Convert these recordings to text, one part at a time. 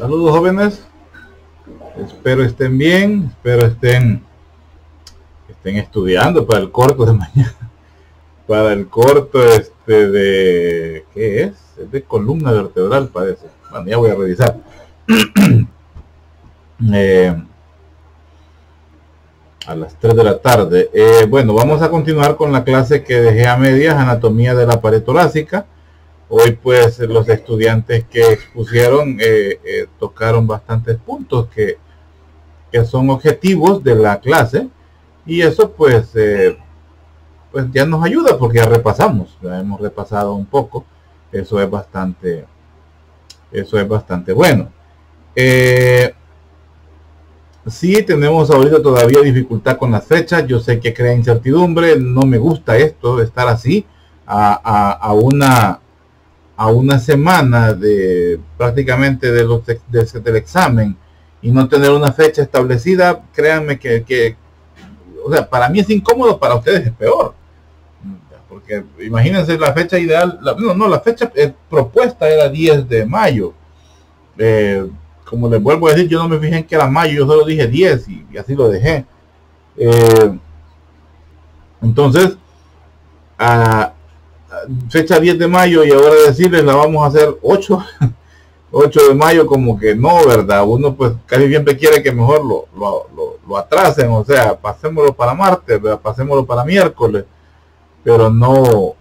Saludos jóvenes, espero estén bien, espero estén estudiando para el corto de mañana, para el corto de, ¿qué es? Es de columna vertebral parece, bueno ya voy a revisar. eh, a las 3 de la tarde. Bueno, vamos a continuar con la clase que dejé a medias, anatomía de la pared torácica. Hoy pues los estudiantes que expusieron tocaron bastantes puntos que son objetivos de la clase, y eso pues ya nos ayuda porque ya repasamos, ya hemos repasado un poco. Eso es bastante bueno. Sí, tenemos ahorita todavía dificultad con las fechas. Yo sé que crea incertidumbre, no me gusta esto de estar así a una semana de prácticamente del examen y no tener una fecha establecida. Créanme que o sea, para mí es incómodo, para ustedes es peor, porque imagínense la fecha ideal, la fecha propuesta era 10 de mayo. Como les vuelvo a decir, yo no me fijé en que era mayo, yo solo dije 10 y así lo dejé. Entonces, fecha 10 de mayo y ahora decirles la vamos a hacer 8 de mayo, como que no, ¿verdad? Uno pues casi siempre quiere que mejor lo atrasen, o sea, pasémoslo para martes, ¿verdad? Pasémoslo para miércoles, pero no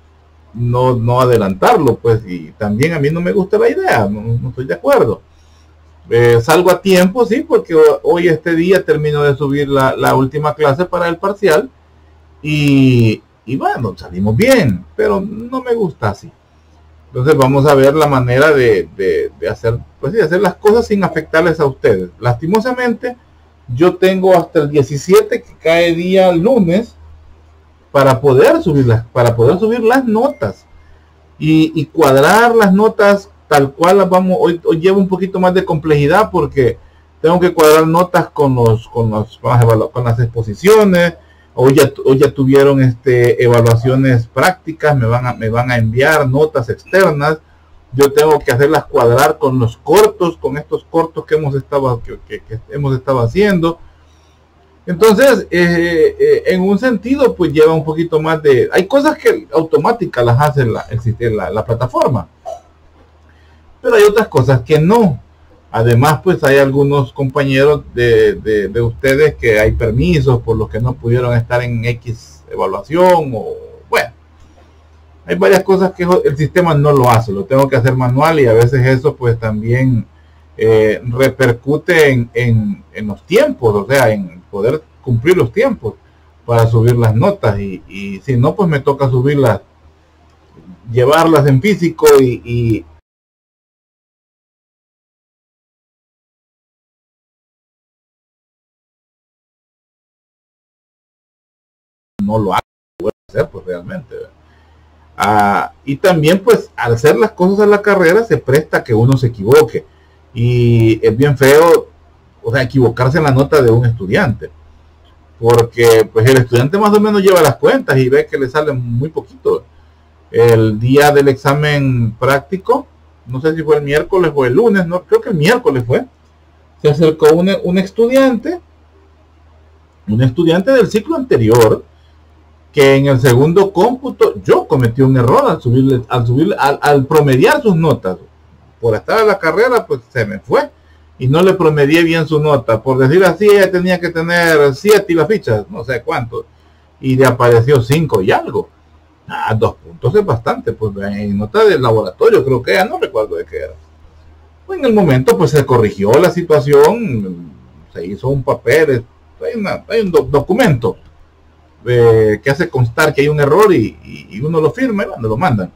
adelantarlo, pues. Y también a mí no me gusta la idea, no estoy de acuerdo. Salgo a tiempo, sí, porque hoy este día termino de subir la última clase para el parcial y bueno, salimos bien, pero no me gusta así. Entonces vamos a ver la manera de hacer, pues sí, hacer las cosas sin afectarles a ustedes. Lastimosamente, yo tengo hasta el 17, que cae día lunes, para poder subir las notas y cuadrar las notas tal cual las vamos. Hoy llevo un poquito más de complejidad porque tengo que cuadrar notas con las exposiciones. Hoy ya tuvieron evaluaciones prácticas, me van a enviar notas externas. Yo tengo que hacerlas cuadrar con los cortos, con estos cortos que hemos estado haciendo. Entonces, en un sentido, pues lleva un poquito más de. Hay cosas que automáticas las hace la plataforma, pero hay otras cosas que no. Además, pues hay algunos compañeros de ustedes que hay permisos por los que no pudieron estar en X evaluación, o bueno, hay varias cosas que el sistema no lo hace, lo tengo que hacer manual, y a veces eso pues también repercute en los tiempos, o sea, en poder cumplir los tiempos para subir las notas, y si no, pues me toca subirlas, llevarlas en físico y no lo hacer pues realmente. Y también pues al hacer las cosas a la carrera se presta a que uno se equivoque, y es bien feo, o sea, equivocarse en la nota de un estudiante, porque pues el estudiante más o menos lleva las cuentas y ve que le sale muy poquito. El día del examen práctico, no sé si fue el miércoles o el lunes, no creo que el miércoles fue, se acercó un estudiante del ciclo anterior, que en el segundo cómputo yo cometí un error al promediar sus notas. Por estar en la carrera, pues se me fue y no le promedié bien su nota. Por decir así, ella tenía que tener 7 y las fichas, no sé cuánto, y le apareció 5 y algo. 2 puntos es bastante, pues en nota del laboratorio creo que no recuerdo de qué era. Pues en el momento pues se corrigió la situación, se hizo un papel, hay un documento que hace constar que hay un error, y uno lo firma y cuando lo mandan.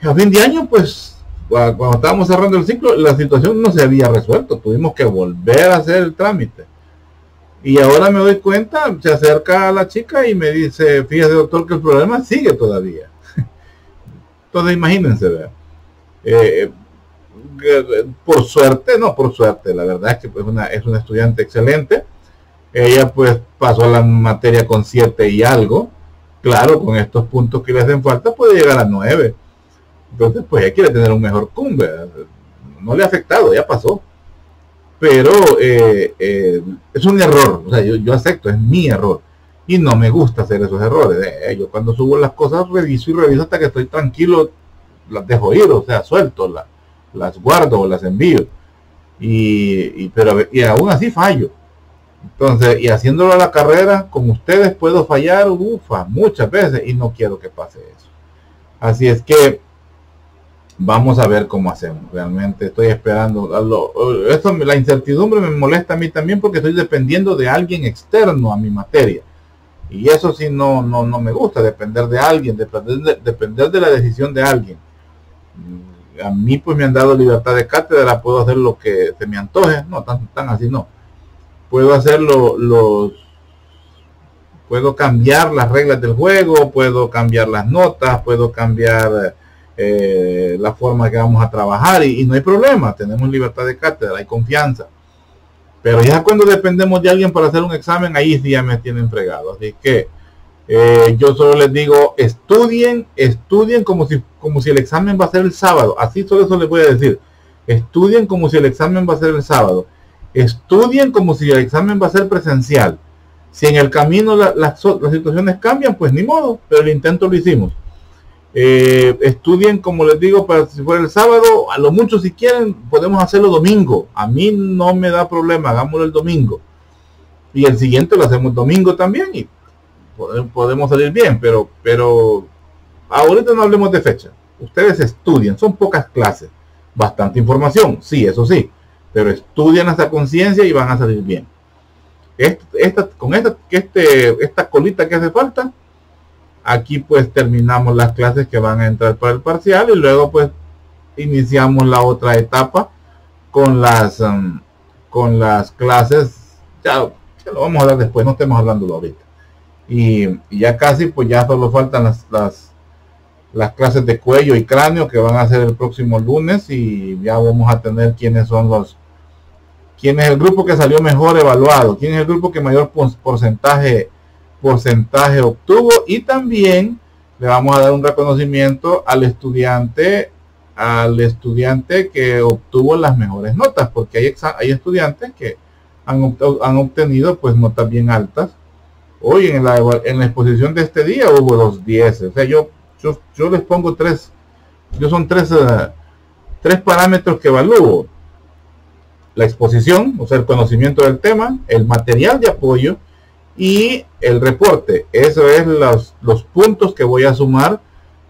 A fin de año, pues cuando estábamos cerrando el ciclo, la situación no se había resuelto, tuvimos que volver a hacer el trámite, y ahora me doy cuenta, se acerca a la chica y me dice: fíjese, doctor, que el problema sigue todavía. Entonces imagínense, por suerte, la verdad es que pues es una estudiante excelente. Ella pues pasó la materia con 7 y algo. Claro, con estos puntos que le hacen falta puede llegar a 9. Entonces pues ella quiere tener un mejor cum, no le ha afectado, ya pasó. Pero es un error, o sea, yo acepto, es mi error. Y no me gusta hacer esos errores. Yo cuando subo las cosas reviso y reviso hasta que estoy tranquilo, las dejo ir, o sea, suelto, las guardo o las envío. Pero aún así fallo. Entonces, y haciéndolo a la carrera, con ustedes puedo fallar, muchas veces, y no quiero que pase eso. Así es que vamos a ver cómo hacemos. Realmente estoy esperando. La incertidumbre me molesta a mí también porque estoy dependiendo de alguien externo a mi materia. Y eso sí no me gusta, depender de alguien, depender de la decisión de alguien. A mí pues me han dado libertad de cátedra, puedo hacer lo que se me antoje, no, tan así no. Puedo hacer puedo cambiar las reglas del juego, puedo cambiar las notas, puedo cambiar la forma que vamos a trabajar y no hay problema, tenemos libertad de cátedra, hay confianza. Pero ya cuando dependemos de alguien para hacer un examen, ahí sí ya me tienen fregado. Así que yo solo les digo, estudien como si el examen va a ser el sábado. Así solo eso les voy a decir. Estudien como si el examen va a ser el sábado. Estudien como si el examen va a ser presencial. Si en el camino las situaciones cambian, pues ni modo, pero el intento lo hicimos. Estudien como les digo para si fuera el sábado, a lo mucho si quieren podemos hacerlo domingo, a mí no me da problema, hagámoslo el domingo y el siguiente lo hacemos domingo también y podemos salir bien, pero ahorita no hablemos de fecha. Ustedes estudien, son pocas clases, bastante información, sí, eso sí, pero estudian hasta conciencia y van a salir bien. Esta colita que hace falta, aquí pues terminamos las clases que van a entrar para el parcial y luego pues iniciamos la otra etapa con las clases, ya lo vamos a hablar después, no estemos hablándolo ahorita. Y ya casi pues ya solo faltan las clases de cuello y cráneo que van a ser el próximo lunes y ya vamos a tener quién es el grupo que salió mejor evaluado, quién es el grupo que mayor porcentaje obtuvo y también le vamos a dar un reconocimiento al estudiante que obtuvo las mejores notas, porque hay estudiantes que han obtenido pues notas bien altas. Hoy en la exposición de este día hubo los 10, o sea, yo les pongo son tres parámetros que evalúo: la exposición, o sea, el conocimiento del tema, el material de apoyo y el reporte. Eso es los puntos que voy a sumar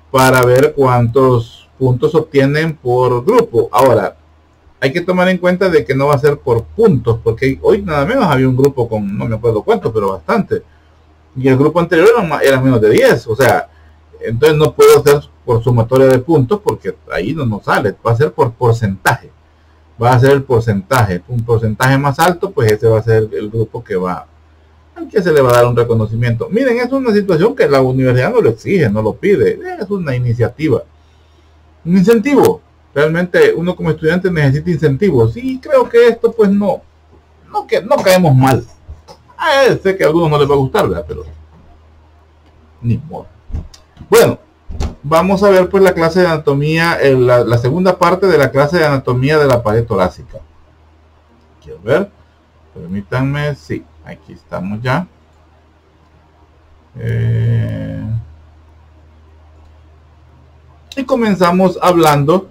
para ver cuántos puntos obtienen por grupo. Ahora, hay que tomar en cuenta de que no va a ser por puntos, porque hoy nada menos había un grupo con, no me acuerdo cuánto, pero bastante. Y el grupo anterior era menos de 10, o sea, entonces no puedo hacer por sumatoria de puntos porque ahí no sale, va a ser por porcentaje. Va a ser el porcentaje, un porcentaje más alto, pues ese va a ser el grupo que se le va a dar un reconocimiento. Miren, es una situación que la universidad no lo exige, no lo pide, es una iniciativa, un incentivo. Realmente uno como estudiante necesita incentivos y creo que esto pues no caemos mal. Sé que a algunos no les va a gustar, ¿verdad? Pero ni modo. Bueno, vamos a ver pues la clase de anatomía, la segunda parte de la clase de anatomía de la pared torácica. Quiero ver, permítanme, sí, aquí estamos ya. Y comenzamos hablando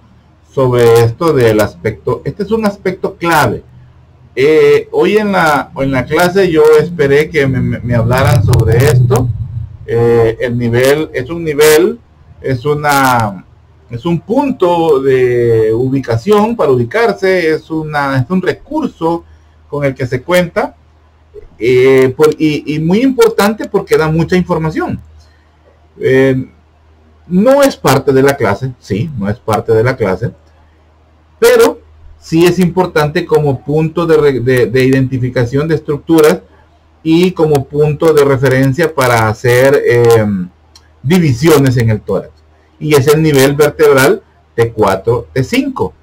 sobre esto del aspecto. Este es un aspecto clave. Hoy en la clase yo esperé que me hablaran sobre esto. El nivel es un punto de ubicación para ubicarse, es un recurso con el que se cuenta y muy importante porque da mucha información. No es parte de la clase, sí, no es parte de la clase, pero sí es importante como punto de identificación de estructuras y como punto de referencia para hacer divisiones en el tórax. Y es el nivel vertebral T4, T5.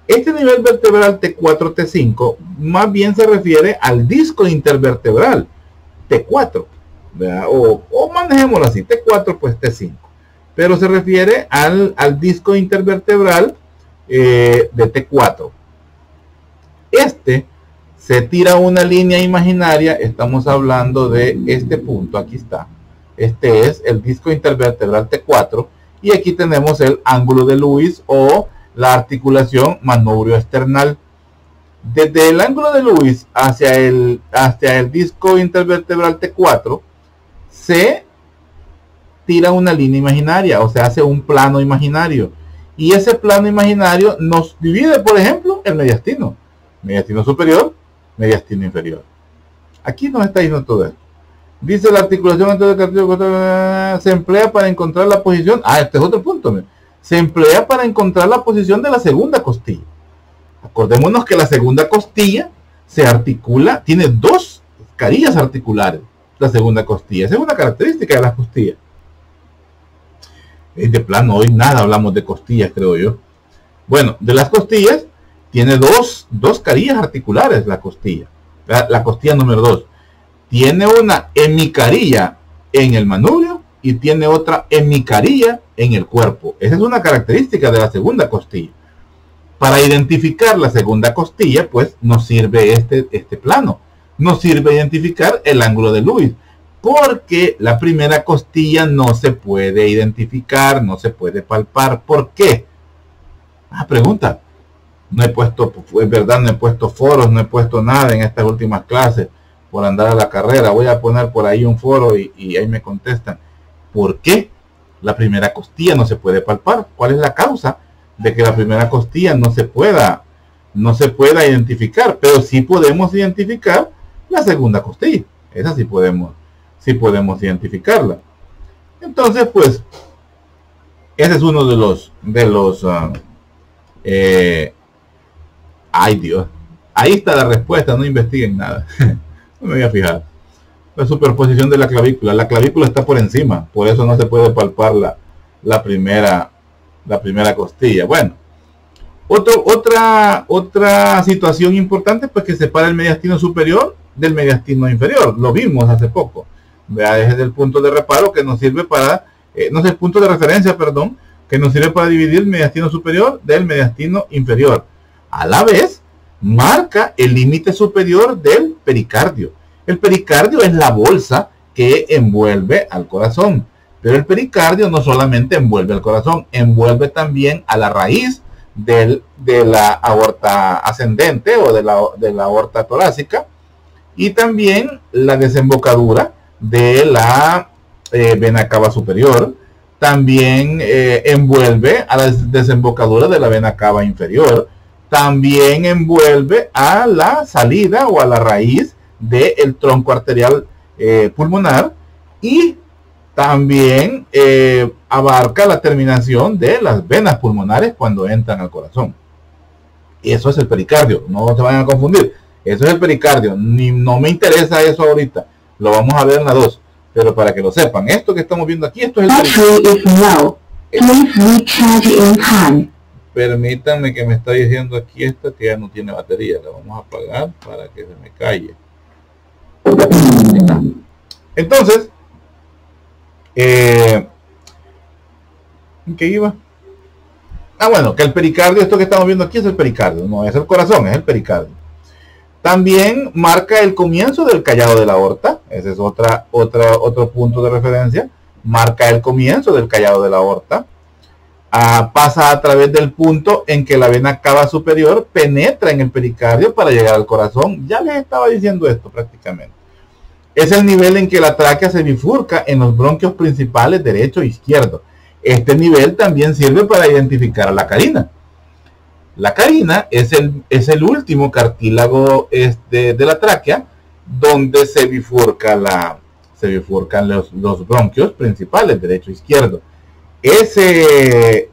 Este nivel vertebral T4, T5 más bien se refiere al disco intervertebral T4, ¿verdad? O manejémoslo así, T4 pues T5. Pero se refiere al disco intervertebral de T4. Se tira una línea imaginaria, estamos hablando de este punto, aquí está. Este es el disco intervertebral T4 y aquí tenemos el ángulo de Lewis o la articulación manubrio-esternal. Desde el ángulo de Lewis hacia el disco intervertebral T4 se tira una línea imaginaria, o sea, hace un plano imaginario. Y ese plano imaginario nos divide, por ejemplo, el mediastino. Mediastino superior, mediastino inferior. Aquí nos está diciendo todo esto. Dice la articulación entre el cartílago se emplea para encontrar la posición. Este es otro punto. Se emplea para encontrar la posición de la segunda costilla. Acordémonos que la segunda costilla se articula, tiene dos carillas articulares. La segunda costilla, esa es una característica de las costillas. De plano, hoy nada hablamos de costillas, creo yo. Bueno, de las costillas, tiene dos carillas articulares la costilla. La costilla número 2. Tiene una hemicarilla en el manubrio y tiene otra hemicarilla en el cuerpo. Esa es una característica de la segunda costilla. Para identificar la segunda costilla, pues nos sirve este plano. Nos sirve identificar el ángulo de Lewis. Porque la primera costilla no se puede identificar, no se puede palpar. ¿Por qué? Pregunta. No he puesto, es verdad, no he puesto foros, no he puesto nada en estas últimas clases por andar a la carrera. Voy a poner por ahí un foro y ahí me contestan. ¿Por qué la primera costilla no se puede palpar? ¿Cuál es la causa de que la primera costilla no se pueda identificar? Pero sí podemos identificar la segunda costilla. Esa sí podemos identificarla. Entonces, pues, ese es uno de los ay Dios, ahí está la respuesta, no investiguen nada. No me voy a fijar. La superposición de la clavícula está por encima, por eso no se puede palpar la primera costilla. Bueno, otra situación importante, pues, que separa el mediastino superior del mediastino inferior. Lo vimos hace poco. Desde el punto de reparo que nos sirve para, no es el punto de referencia, perdón, que nos sirve para dividir el mediastino superior del mediastino inferior. A la vez, marca el límite superior del pericardio. El pericardio es la bolsa que envuelve al corazón. Pero el pericardio no solamente envuelve al corazón, envuelve también a la raíz de la aorta ascendente o de la aorta torácica y también la desembocadura de la vena cava superior. También envuelve a la desembocadura de la vena cava inferior. También envuelve a la salida o a la raíz del tronco arterial pulmonar y también abarca la terminación de las venas pulmonares cuando entran al corazón. Y eso es el pericardio, no se vayan a confundir. Eso es el pericardio, no me interesa eso ahorita, lo vamos a ver en la 2, pero para que lo sepan, esto que estamos viendo aquí, esto es el pericardio. Permítanme que me está diciendo aquí esta que ya no tiene batería, la vamos a apagar para que se me calle. Entonces, ¿en qué iba? Bueno, que el pericardio, esto que estamos viendo aquí es el pericardio, no es el corazón, es el pericardio. También marca el comienzo del callado de la aorta, ese es otro punto de referencia, marca el comienzo del callado de la aorta. Pasa a través del punto en que la vena cava superior penetra en el pericardio para llegar al corazón. Ya les estaba diciendo esto prácticamente. Es el nivel en que la tráquea se bifurca en los bronquios principales derecho e izquierdo. Este nivel también sirve para identificar a la carina. La carina es el último cartílago de la tráquea donde se bifurcan los bronquios principales derecho e izquierdo. Ese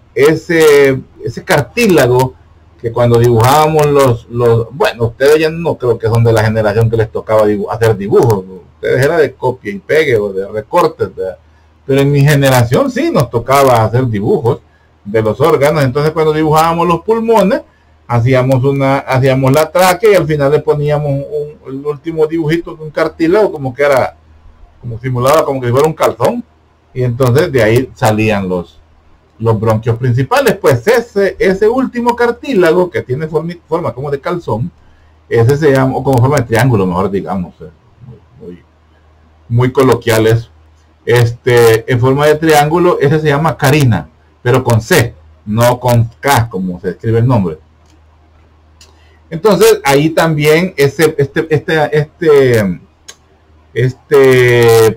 cartílago que cuando dibujábamos bueno, ustedes ya no creo que son de la generación que les tocaba hacer dibujos, ustedes era de copia y pegue o de recortes, ¿verdad? Pero en mi generación sí nos tocaba hacer dibujos de los órganos. Entonces cuando dibujábamos los pulmones hacíamos la tráquea y al final le poníamos el último dibujito de un cartílago como simulaba como que fuera un calzón. Y entonces de ahí salían los Los bronquios principales, pues ese último cartílago que tiene forma como de calzón, ese se llama, o como forma de triángulo, mejor digamos, muy, muy coloquial eso. En forma de triángulo, ese se llama carina, pero con C, no con K, como se escribe el nombre. Entonces, ahí también este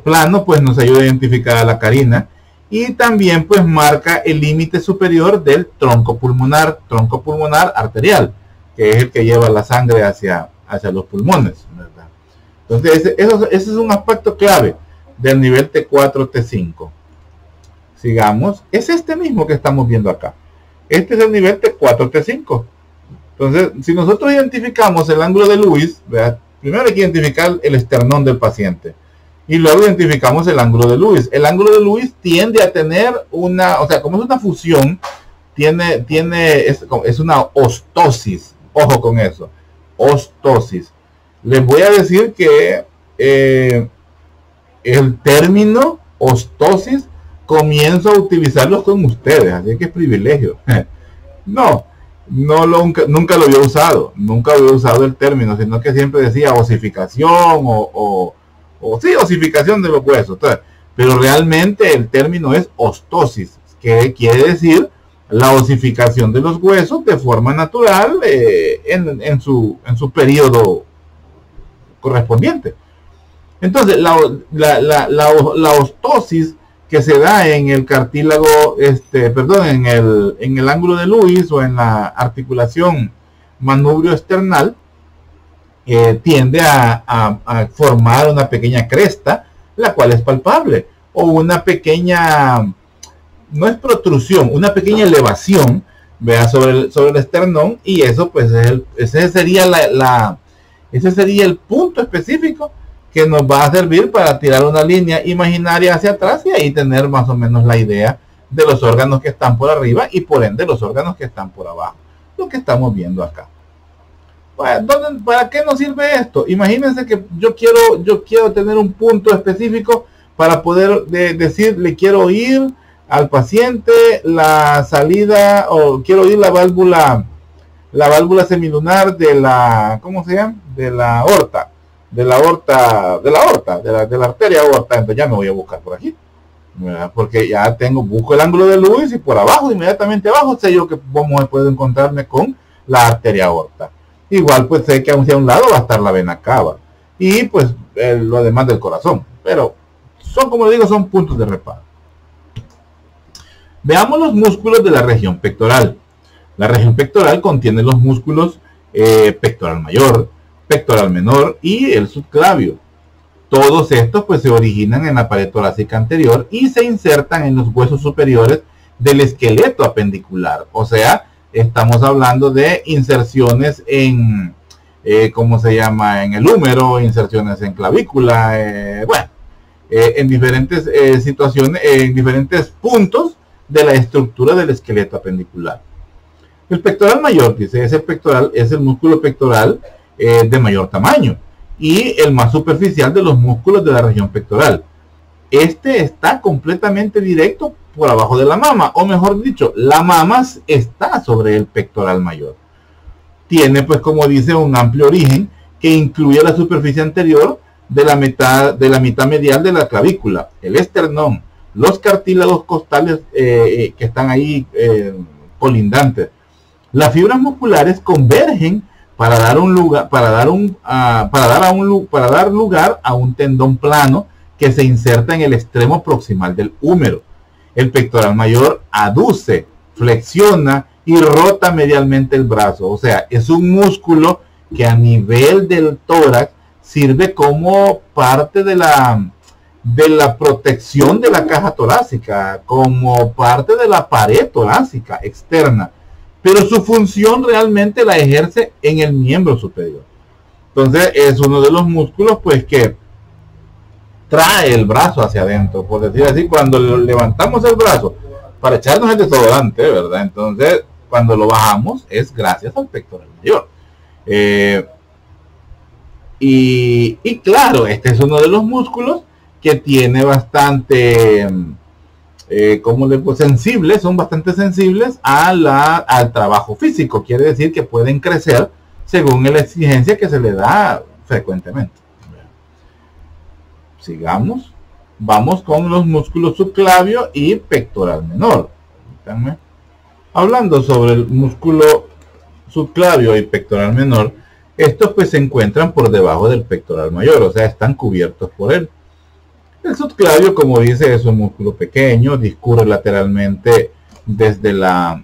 plano pues nos ayuda a identificar a la carina, y también pues marca el límite superior del tronco pulmonar arterial, que es el que lleva la sangre hacia los pulmones, ¿verdad? Entonces ese es un aspecto clave del nivel T4, T5. Sigamos, es este mismo que estamos viendo acá. Este es el nivel T4, T5. Entonces, si nosotros identificamos el ángulo de Lewis, ¿verdad? Primero hay que identificar el esternón del paciente y luego identificamos el ángulo de Lewis. El ángulo de Lewis tiende a tener una, o sea, como es una fusión, es una ostosis. Ojo con eso, ostosis. Les voy a decir que el término ostosis comienzo a utilizarlo con ustedes, así que es privilegio. Nunca lo había usado, el término, sino que siempre decía osificación sí, osificación de los huesos. Entonces, pero realmente el término es ostosis, que quiere decir la osificación de los huesos de forma natural en su periodo correspondiente. Entonces, la ostosis que se da en el cartílago, en el ángulo de Lewis o en la articulación manubrio-esternal, tiende a formar una pequeña cresta, la cual es palpable, o una pequeña, no es protrusión, una pequeña elevación, vea, sobre el esternón, y eso pues ese sería el punto específico que nos va a servir para tirar una línea imaginaria hacia atrás y ahí tener más o menos la idea de los órganos que están por arriba y por ende los órganos que están por abajo, lo que estamos viendo acá. ¿Para qué nos sirve esto? Imagínense que yo quiero tener un punto específico para poder decir, le quiero oír al paciente la salida, o quiero oír la válvula semilunar de la, ¿cómo se llama? De la aorta. De la arteria aorta. Entonces ya me voy a buscar por aquí, ¿verdad? Porque ya busco el ángulo de Lewis y por abajo, inmediatamente abajo, sé yo que puedo encontrarme con la arteria aorta. Igual pues sé que hacia un lado va a estar la vena cava y pues lo demás del corazón, pero como les digo, son puntos de reparo. Veamos los músculos de la región pectoral. La región pectoral contiene los músculos pectoral mayor, pectoral menor y el subclavio. Todos estos pues se originan en la pared torácica anterior y se insertan en los huesos superiores del esqueleto apendicular. O sea, estamos hablando de inserciones en, ¿cómo se llama? En el húmero, inserciones en clavícula, en diferentes situaciones, en diferentes puntos de la estructura del esqueleto apendicular. El pectoral mayor, dice, es el músculo pectoral de mayor tamaño y el más superficial de los músculos de la región pectoral. Este está completamente directo por abajo de la mama, o mejor dicho, la mama está sobre el pectoral mayor. Tiene, pues, como dice, un amplio origen que incluye la superficie anterior de la mitad medial de la clavícula, el esternón, los cartílagos costales que están ahí colindantes. Las fibras musculares convergen para dar lugar a un tendón plano que se inserta en el extremo proximal del húmero. El pectoral mayor aduce, flexiona y rota medialmente el brazo. O sea, es un músculo que a nivel del tórax sirve como parte de la protección de la caja torácica, como parte de la pared torácica externa. Pero su función realmente la ejerce en el miembro superior. Entonces es uno de los músculos pues que trae el brazo hacia adentro, por decir así, cuando levantamos el brazo para echarnos el desodorante, ¿verdad? Entonces cuando lo bajamos es gracias al pectoral mayor. Y claro, este es uno de los músculos que tiene bastante sensibles, son bastante sensibles al trabajo físico. Quiere decir que pueden crecer según la exigencia que se le da frecuentemente. Sigamos. Vamos con los músculos subclavio y pectoral menor. Permítanme. Hablando sobre el músculo subclavio y pectoral menor, estos pues se encuentran por debajo del pectoral mayor, o sea, están cubiertos por él. El subclavio, como dice, es un músculo pequeño, discurre lateralmente desde la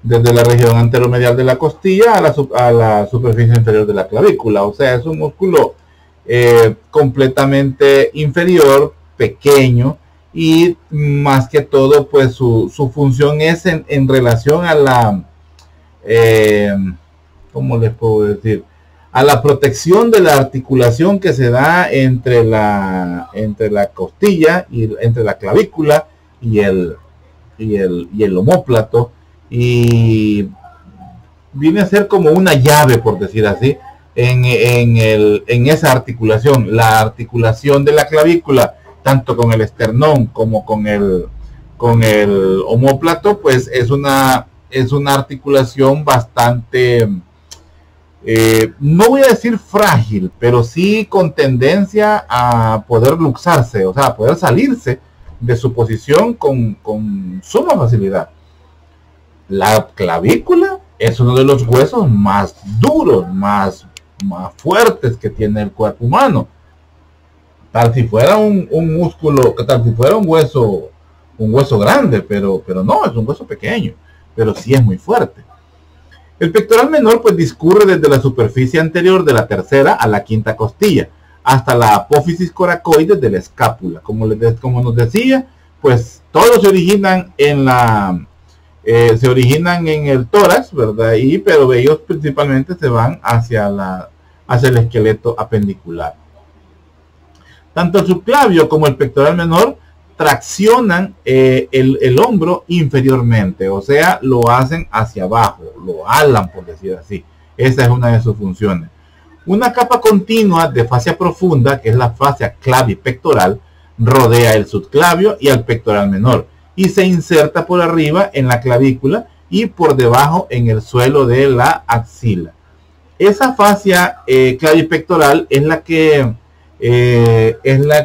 región anteromedial de la costilla a la superficie inferior de la clavícula. O sea, es un músculo completamente inferior, pequeño, y más que todo, pues su función es en relación a la, ¿cómo les puedo decir? A la protección de la articulación que se da entre la costilla y entre la clavícula y el omóplato, y viene a ser como una llave, por decir así, en esa articulación. La articulación de la clavícula, tanto con el esternón como con el omóplato, pues es una articulación bastante, no voy a decir frágil, pero sí con tendencia a poder luxarse, o sea, a poder salirse de su posición con suma facilidad. La clavícula es uno de los huesos más duros, más fuertes que tiene el cuerpo humano. Tal si fuera un músculo, tal si fuera un hueso grande, pero no, es un hueso pequeño, pero sí es muy fuerte. El pectoral menor pues discurre desde la superficie anterior de la tercera a la quinta costilla, hasta la apófisis coracoides de la escápula. Como nos decía, pues todos se originan en el tórax, ¿verdad? Pero ellos principalmente se van hacia el esqueleto apendicular. Tanto el subclavio como el pectoral menor traccionan el hombro inferiormente, o sea, lo hacen hacia abajo, lo alan, por decir así. Esa es una de sus funciones. Una capa continua de fascia profunda, que es la fascia clavipectoral, rodea el subclavio y al pectoral menor, y se inserta por arriba en la clavícula y por debajo en el suelo de la axila. Esa fascia clavipectoral es la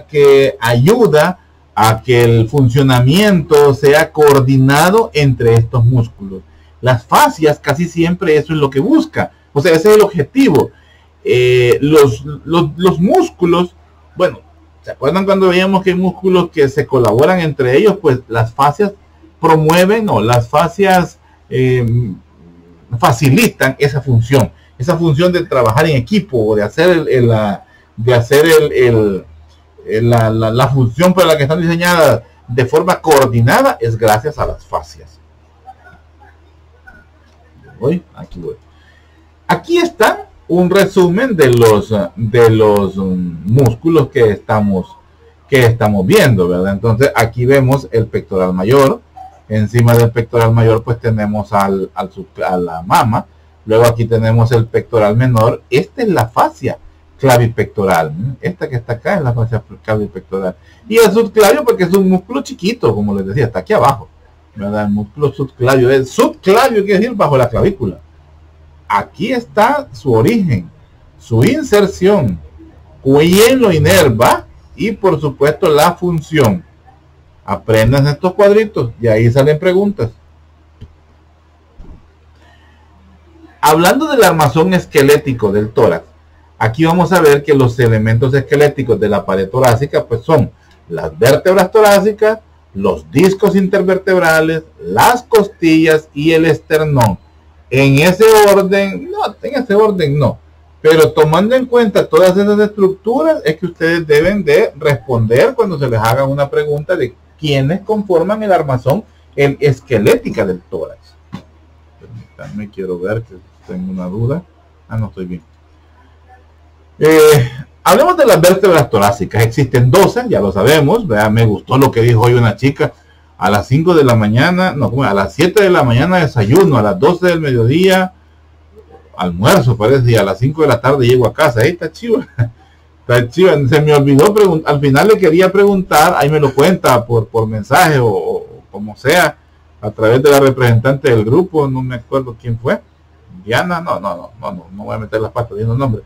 que ayuda a que el funcionamiento sea coordinado entre estos músculos. Las fascias casi siempre eso es lo que busca, o sea, ese es el objetivo. Los músculos, bueno, ¿se acuerdan cuando veíamos que hay músculos que se colaboran entre ellos? Pues las fascias promueven, o las fascias facilitan esa función de trabajar en equipo, o de hacer la función para la que están diseñadas de forma coordinada, es gracias a las fascias. Aquí está un resumen de los músculos que estamos viendo, ¿verdad? Entonces aquí vemos el pectoral mayor. Encima del pectoral mayor pues tenemos a la mama. Luego aquí tenemos el pectoral menor. Esta es la fascia clavipectoral. Esta que está acá es la fascia clavipectoral. Y el subclavio, porque es un músculo chiquito, como les decía, está aquí abajo, ¿verdad? El músculo subclavio. El subclavio quiere decir bajo la clavícula. Aquí está su origen, su inserción, quién lo inerva y por supuesto la función. Aprendan estos cuadritos y ahí salen preguntas. Hablando del armazón esquelético del tórax, aquí vamos a ver que los elementos esqueléticos de la pared torácica pues son las vértebras torácicas, los discos intervertebrales, las costillas y el esternón. En ese orden no, pero tomando en cuenta todas esas estructuras es que ustedes deben de responder cuando se les haga una pregunta de quiénes conforman el armazón esquelética del tórax. Permítanme, quiero ver que tengo una duda. No estoy bien. Hablemos de las vértebras torácicas. Existen 12, ya lo sabemos. Vean, me gustó lo que dijo hoy una chica. A las 5 de la mañana, a las 7 de la mañana desayuno, a las 12 del mediodía almuerzo, parece, y a las 5 de la tarde llego a casa. Ahí está chivo. Está chiva. Se me olvidó al final le quería preguntar, ahí me lo cuenta por mensaje o como sea, a través de la representante del grupo, no me acuerdo quién fue. Diana, no voy a meter las patas diciendo el nombre.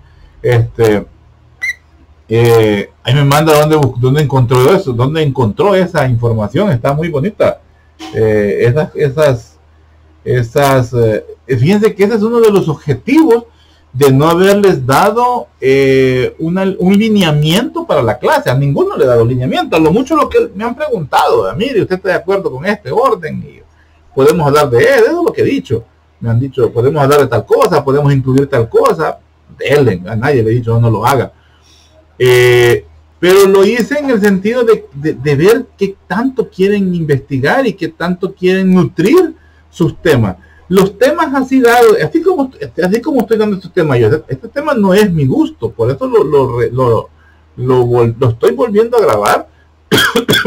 Ahí me manda dónde encontró eso, dónde encontró esa información. Está muy bonita. Fíjense que ese es uno de los objetivos de no haberles dado un lineamiento para la clase. A ninguno le he dado lineamiento. A lo mucho lo que me han preguntado, mire, ¿usted está de acuerdo con este orden? Y podemos hablar de él, eso es lo que he dicho. Me han dicho, podemos hablar de tal cosa, podemos incluir tal cosa. A nadie le he dicho, no lo haga. Pero lo hice en el sentido de ver qué tanto quieren investigar y qué tanto quieren nutrir sus temas. Los temas así dados, así como estoy dando estos temas yo, este tema no es mi gusto, por eso lo estoy volviendo a grabar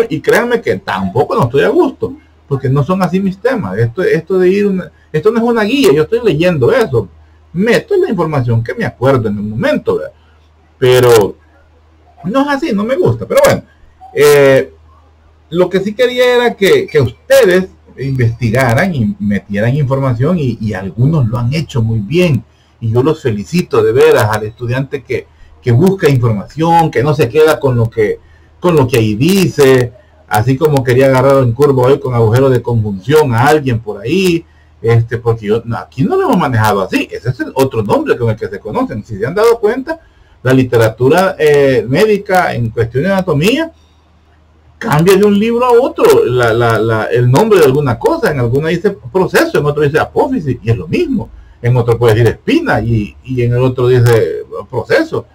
y créanme que tampoco no estoy a gusto, porque no son así mis temas. Esto no es una guía, yo estoy leyendo eso, meto la información que me acuerdo en el momento, ¿verdad? Pero no es así, no me gusta. Pero bueno, lo que sí quería era que ustedes investigaran y metieran información y algunos lo han hecho muy bien y yo los felicito de veras al estudiante que busca información, que no se queda con lo que ahí dice, así como quería agarrar en curva hoy con agujero de conjunción a alguien por ahí, porque aquí no lo hemos manejado así. Ese es el otro nombre con el que se conocen. Si se han dado cuenta, la literatura médica en cuestión de anatomía cambia de un libro a otro el nombre de alguna cosa. En alguna dice proceso, en otro dice apófisis, y es lo mismo. En otro puede decir espina y en el otro dice proceso.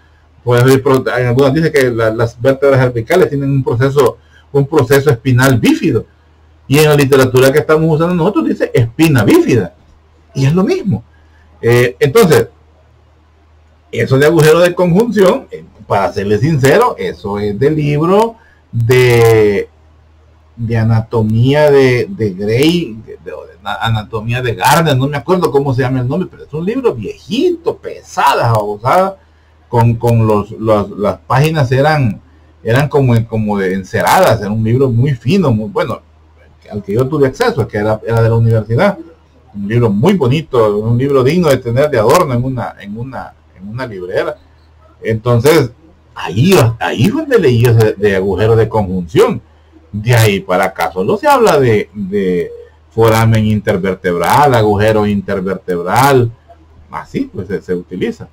En algunas dice que las vértebras cervicales tienen un proceso espinal bífido, y en la literatura que estamos usando nosotros dice espina bífida, y es lo mismo. Entonces, eso de agujero de conjunción, para serles sincero, eso es del libro de anatomía de Gray, de anatomía de Gardner, no me acuerdo cómo se llama el nombre, pero es un libro viejito, pesadas, abusadas, con las páginas eran como de enceradas. Era un libro muy fino, muy bueno, al que yo tuve acceso, que era de la universidad. Un libro muy bonito, un libro digno de tener de adorno en una librera. Entonces, ahí fue donde leí de agujero de conjunción. De ahí para acá solo se habla de foramen intervertebral, agujero intervertebral, así pues se utiliza.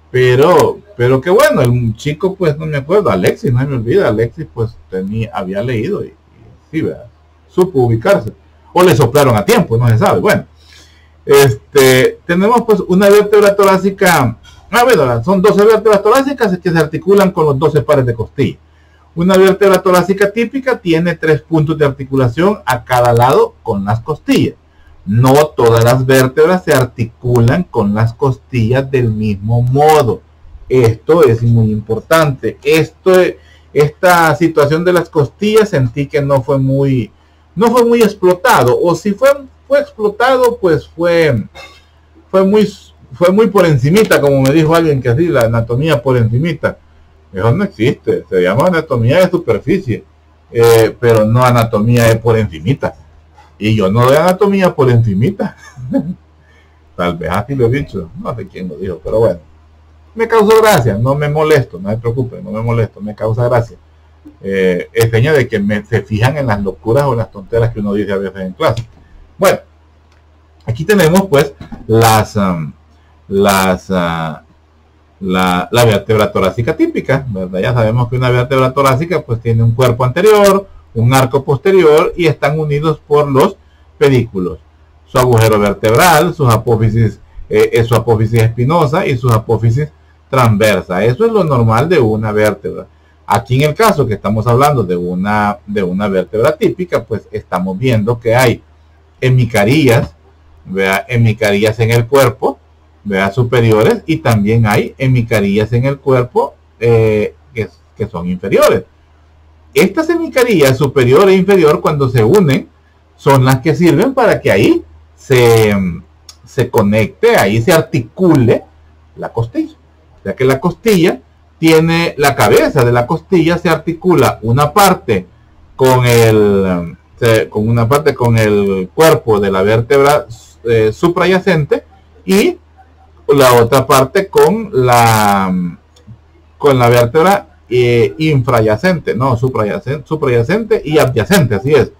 Pero qué bueno, el chico pues no me acuerdo, Alexis, no me olvida, Alexis pues había leído y sí, ¿verdad? Supo ubicarse, o le soplaron a tiempo, no se sabe. Bueno, tenemos pues una vértebra torácica. Bueno, son 12 vértebras torácicas que se articulan con los 12 pares de costilla. Una vértebra torácica típica tiene 3 puntos de articulación a cada lado con las costillas. No todas las vértebras se articulan con las costillas del mismo modo. Esto es muy importante. Esta situación de las costillas sentí que no fue muy explotado, o si fue explotado, pues fue muy por encimita, como me dijo alguien que así, la anatomía por encimita. Eso no existe, se llama anatomía de superficie, pero no anatomía de por encimita. Y yo no doy anatomía por encimita. Tal vez así lo he dicho, no sé quién lo dijo, pero bueno. Me causó gracia, no me molesto, no se preocupen, no me molesto, me causa gracia. Es señal de que se fijan en las locuras o las tonteras que uno dice a veces en clase. Bueno, aquí tenemos pues la vértebra torácica típica, ¿verdad? Ya sabemos que una vértebra torácica pues tiene un cuerpo anterior, un arco posterior y están unidos por los pedículos. Su agujero vertebral, su apófisis espinosa y su apófisis transversa. Eso es lo normal de una vértebra. Aquí en el caso que estamos hablando de una vértebra típica, pues estamos viendo que hay hemicarías, ¿vea? Hemicarías en el cuerpo, ¿vea? Superiores, y también hay hemicarías en el cuerpo que son inferiores. Estas hemicarías superior e inferior, cuando se unen, son las que sirven para que ahí se conecte, ahí se articule la costilla. O sea que la costilla tiene la cabeza de la costilla, se articula una parte con el cuerpo de la vértebra suprayacente y la otra parte con la vértebra infrayacente, no, suprayacente y adyacente, así es.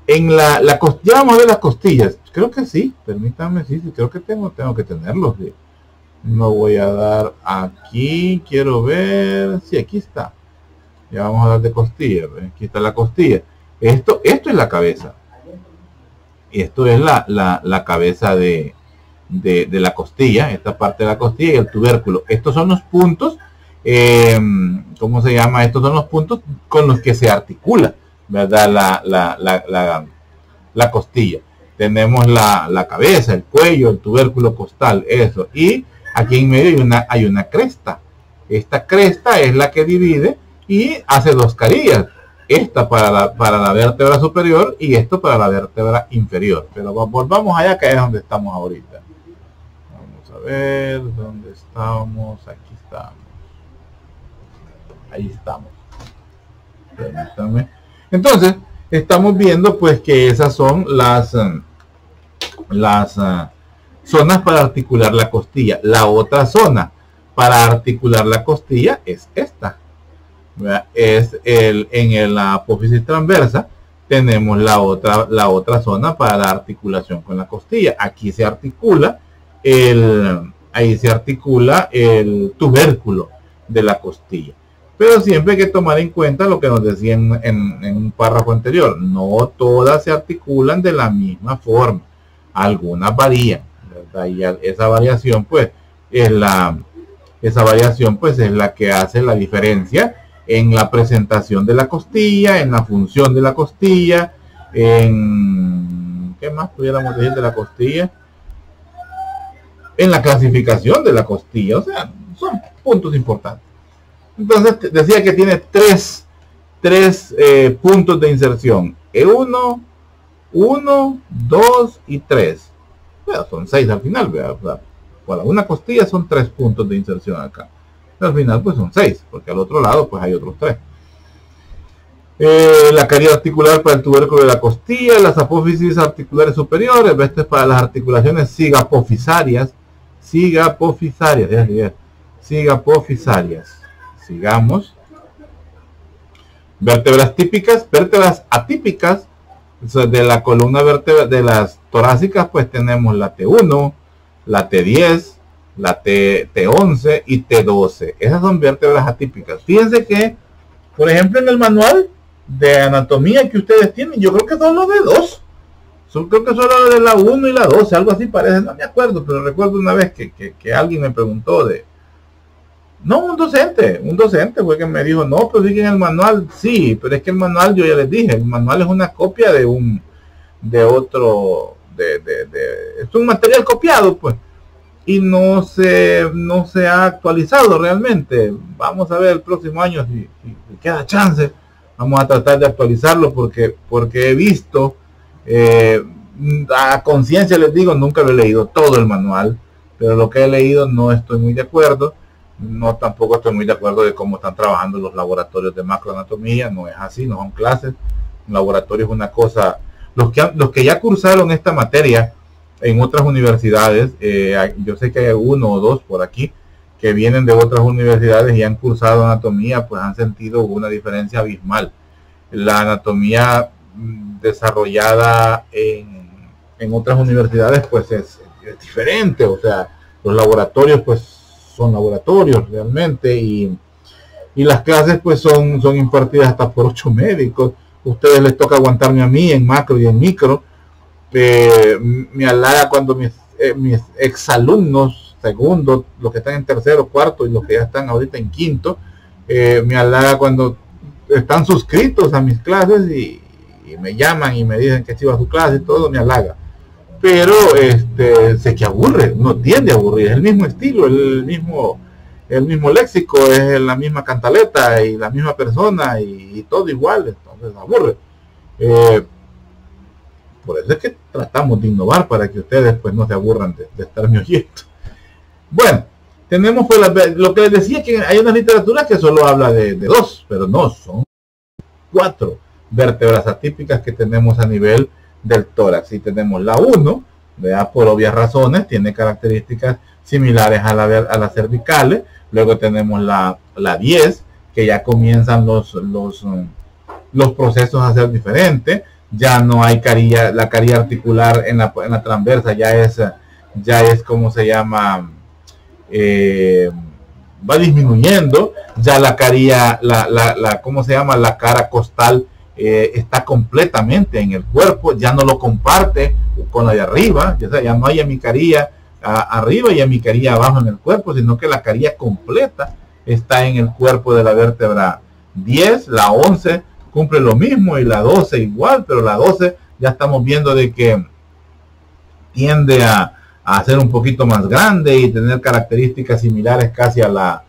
En la costilla, vamos a ver las costillas, creo que sí, permítanme, sí, creo que tengo que tenerlos, sí. No voy a dar aquí, quiero ver, sí, aquí está. Ya vamos a dar de costilla, aquí está la costilla. Esto es la cabeza. Esto es la cabeza de la costilla, esta parte de la costilla y el tubérculo. Estos son los puntos, ¿cómo se llama? Estos son los puntos con los que se articula, ¿verdad? La costilla. Tenemos la cabeza, el cuello, el tubérculo costal, eso. Y aquí en medio hay una cresta. Esta cresta es la que divide y hace dos carillas. Esta para la vértebra superior y esto para la vértebra inferior. Pero volvamos allá, que es donde estamos ahorita. Vamos a ver dónde estamos. Aquí estamos. Ahí estamos. Permítame. Entonces, estamos viendo pues que esas son las zonas para articular la costilla. La otra zona para articular la costilla es esta. Es en la apófisis transversa tenemos la otra zona para la articulación con la costilla. Aquí se articula el tubérculo de la costilla. Pero siempre hay que tomar en cuenta lo que nos decía en un párrafo anterior. No todas se articulan de la misma forma. Algunas varían, ¿verdad? Y esa variación pues es la que hace la diferencia en la presentación de la costilla, en la función de la costilla, en ¿qué más pudiéramos decir de la costilla? En la clasificación de la costilla. O sea, son puntos importantes. Entonces decía que tiene tres puntos de inserción. 1, 2 y 3. Bueno, son 6 al final, ¿verdad? Para una costilla son 3 puntos de inserción acá. Al final pues son 6, porque al otro lado pues hay otros 3. La carilla articular para el tubérculo de la costilla, las apófisis articulares superiores, este es para las articulaciones sigapofisarias. Sigamos. Vértebras típicas, vértebras atípicas de la columna vertebral de las torácicas, pues tenemos la T1, la T10, la T11 y T12. Esas son vértebras atípicas. Fíjense que, por ejemplo, en el manual de anatomía que ustedes tienen, yo creo que son los de 2. Creo que son los de la 1 y la 12, algo así parece, no me acuerdo, pero recuerdo una vez que alguien me preguntó no, un docente fue que me dijo, no, pero sí que en el manual, sí, pero es que el manual, yo ya les dije, el manual es una copia es un material copiado, pues, y no se ha actualizado realmente. Vamos a ver el próximo año si queda chance, vamos a tratar de actualizarlo porque he visto, a conciencia les digo, nunca lo he leído todo el manual, pero lo que he leído no estoy muy de acuerdo. No, tampoco estoy muy de acuerdo de cómo están trabajando los laboratorios de macroanatomía. No es así, no son clases. Un laboratorio es una cosa. Los que ya cursaron esta materia en otras universidades, yo sé que hay 1 o 2 por aquí que vienen de otras universidades y han cursado anatomía, pues han sentido una diferencia abismal. La anatomía desarrollada en otras universidades, pues es diferente. O sea, los laboratorios, pues son laboratorios realmente, y las clases pues son impartidas hasta por 8 médicos. Ustedes les toca aguantarme a mí en macro y en micro. Me halaga cuando mis exalumnos segundos, los que están en tercero, cuarto y los que ya están ahorita en quinto, me halaga cuando están suscritos a mis clases y me llaman y me dicen que iba a su clase y todo, me halaga. Pero sé que aburre, no tiende a aburrir, es el mismo estilo, el mismo léxico, es la misma cantaleta y la misma persona y todo igual, entonces aburre. Por eso es que tratamos de innovar para que ustedes pues no se aburran de estarme oyendo. Bueno, Tenemos pues lo que les decía, que hay una literatura que solo habla de 2, pero no, son 4 vértebras atípicas que tenemos a nivel del tórax. Y tenemos la 1, ¿verdad? Por obvias razones, tiene características similares a las cervicales. Luego tenemos la 10, que ya comienzan los procesos a ser diferentes. Ya no hay carilla, la carilla articular en la transversa ya es como se llama, va disminuyendo. Ya la carilla, ¿cómo se llama? La cara costal está completamente en el cuerpo, ya no lo comparte con la de arriba, ya no hay hemicarilla arriba y hemicarilla abajo en el cuerpo, sino que la carilla completa está en el cuerpo de la vértebra 10. La 11 cumple lo mismo y la 12 igual, pero la 12 ya estamos viendo de que tiende a ser un poquito más grande y tener características similares casi a la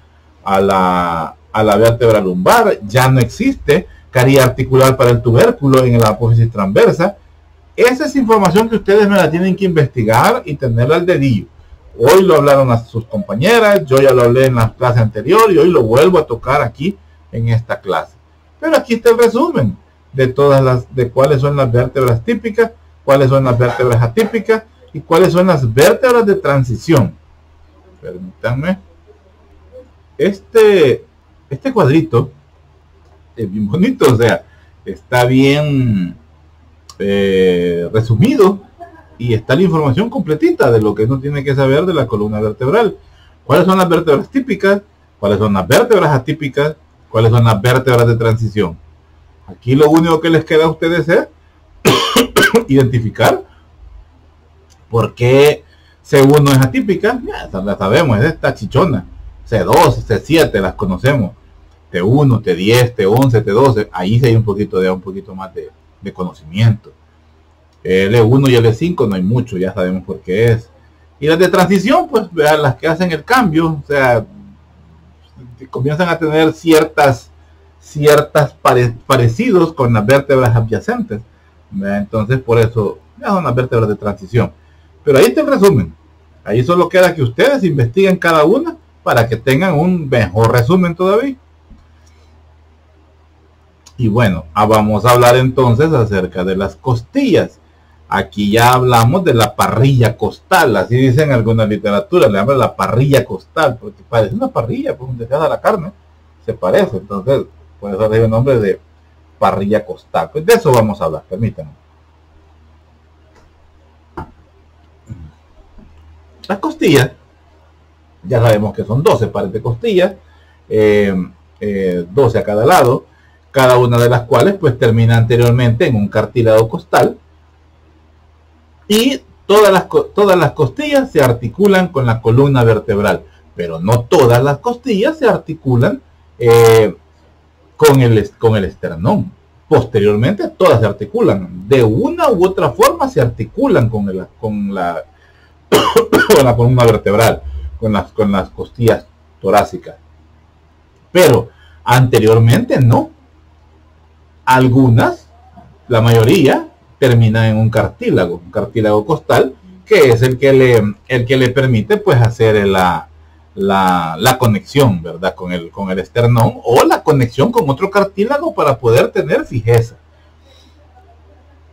vértebra lumbar. Ya no existe carilla articular para el tubérculo en la apófisis transversa. Esa es información que ustedes me la tienen que investigar y tenerla al dedillo. Hoy lo hablaron a sus compañeras, yo ya lo hablé en la clase anterior y hoy lo vuelvo a tocar aquí en esta clase. Pero aquí está el resumen de cuáles son las vértebras típicas, cuáles son las vértebras atípicas y cuáles son las vértebras de transición. Permítanme. Este cuadrito es bien bonito, o sea, está bien resumido y está la información completita de lo que uno tiene que saber de la columna vertebral. ¿Cuáles son las vértebras típicas? ¿Cuáles son las vértebras atípicas? ¿Cuáles son las vértebras de transición? Aquí lo único que les queda a ustedes es identificar por qué C1 es atípica. Ya la sabemos, es esta chichona. C2, C7 las conocemos. T1, T10, T11, T12. Ahí sí hay un poquito más de conocimiento. L1 y L5 no hay mucho, ya sabemos por qué es. Y las de transición, pues vean, las que hacen el cambio, o sea, comienzan a tener ciertas parecidos con las vértebras adyacentes. Entonces por eso ya son las vértebras de transición. Pero ahí está el resumen. Ahí solo queda que ustedes investiguen cada una para que tengan un mejor resumen todavía. Y bueno, vamos a hablar entonces acerca de las costillas. Aquí ya hablamos de la parrilla costal, así dicen algunas literaturas, le llaman la parrilla costal, porque parece una parrilla, pues donde se da la carne, se parece, entonces, por eso le el nombre de parrilla costal. Pues de eso vamos a hablar, permítanme. Las costillas, ya sabemos que son 12 pares de costillas, 12 a cada lado, cada una de las cuales pues termina anteriormente en un cartílago costal. Y todas las costillas se articulan con la columna vertebral, pero no todas las costillas se articulan con el esternón. Posteriormente todas se articulan, de una u otra forma se articulan con la columna vertebral, con las costillas torácicas. Pero anteriormente no. Algunas, la mayoría, termina en un cartílago costal, que es el que le permite pues hacer la conexión, ¿verdad? con el esternón, o la conexión con otro cartílago para poder tener fijeza.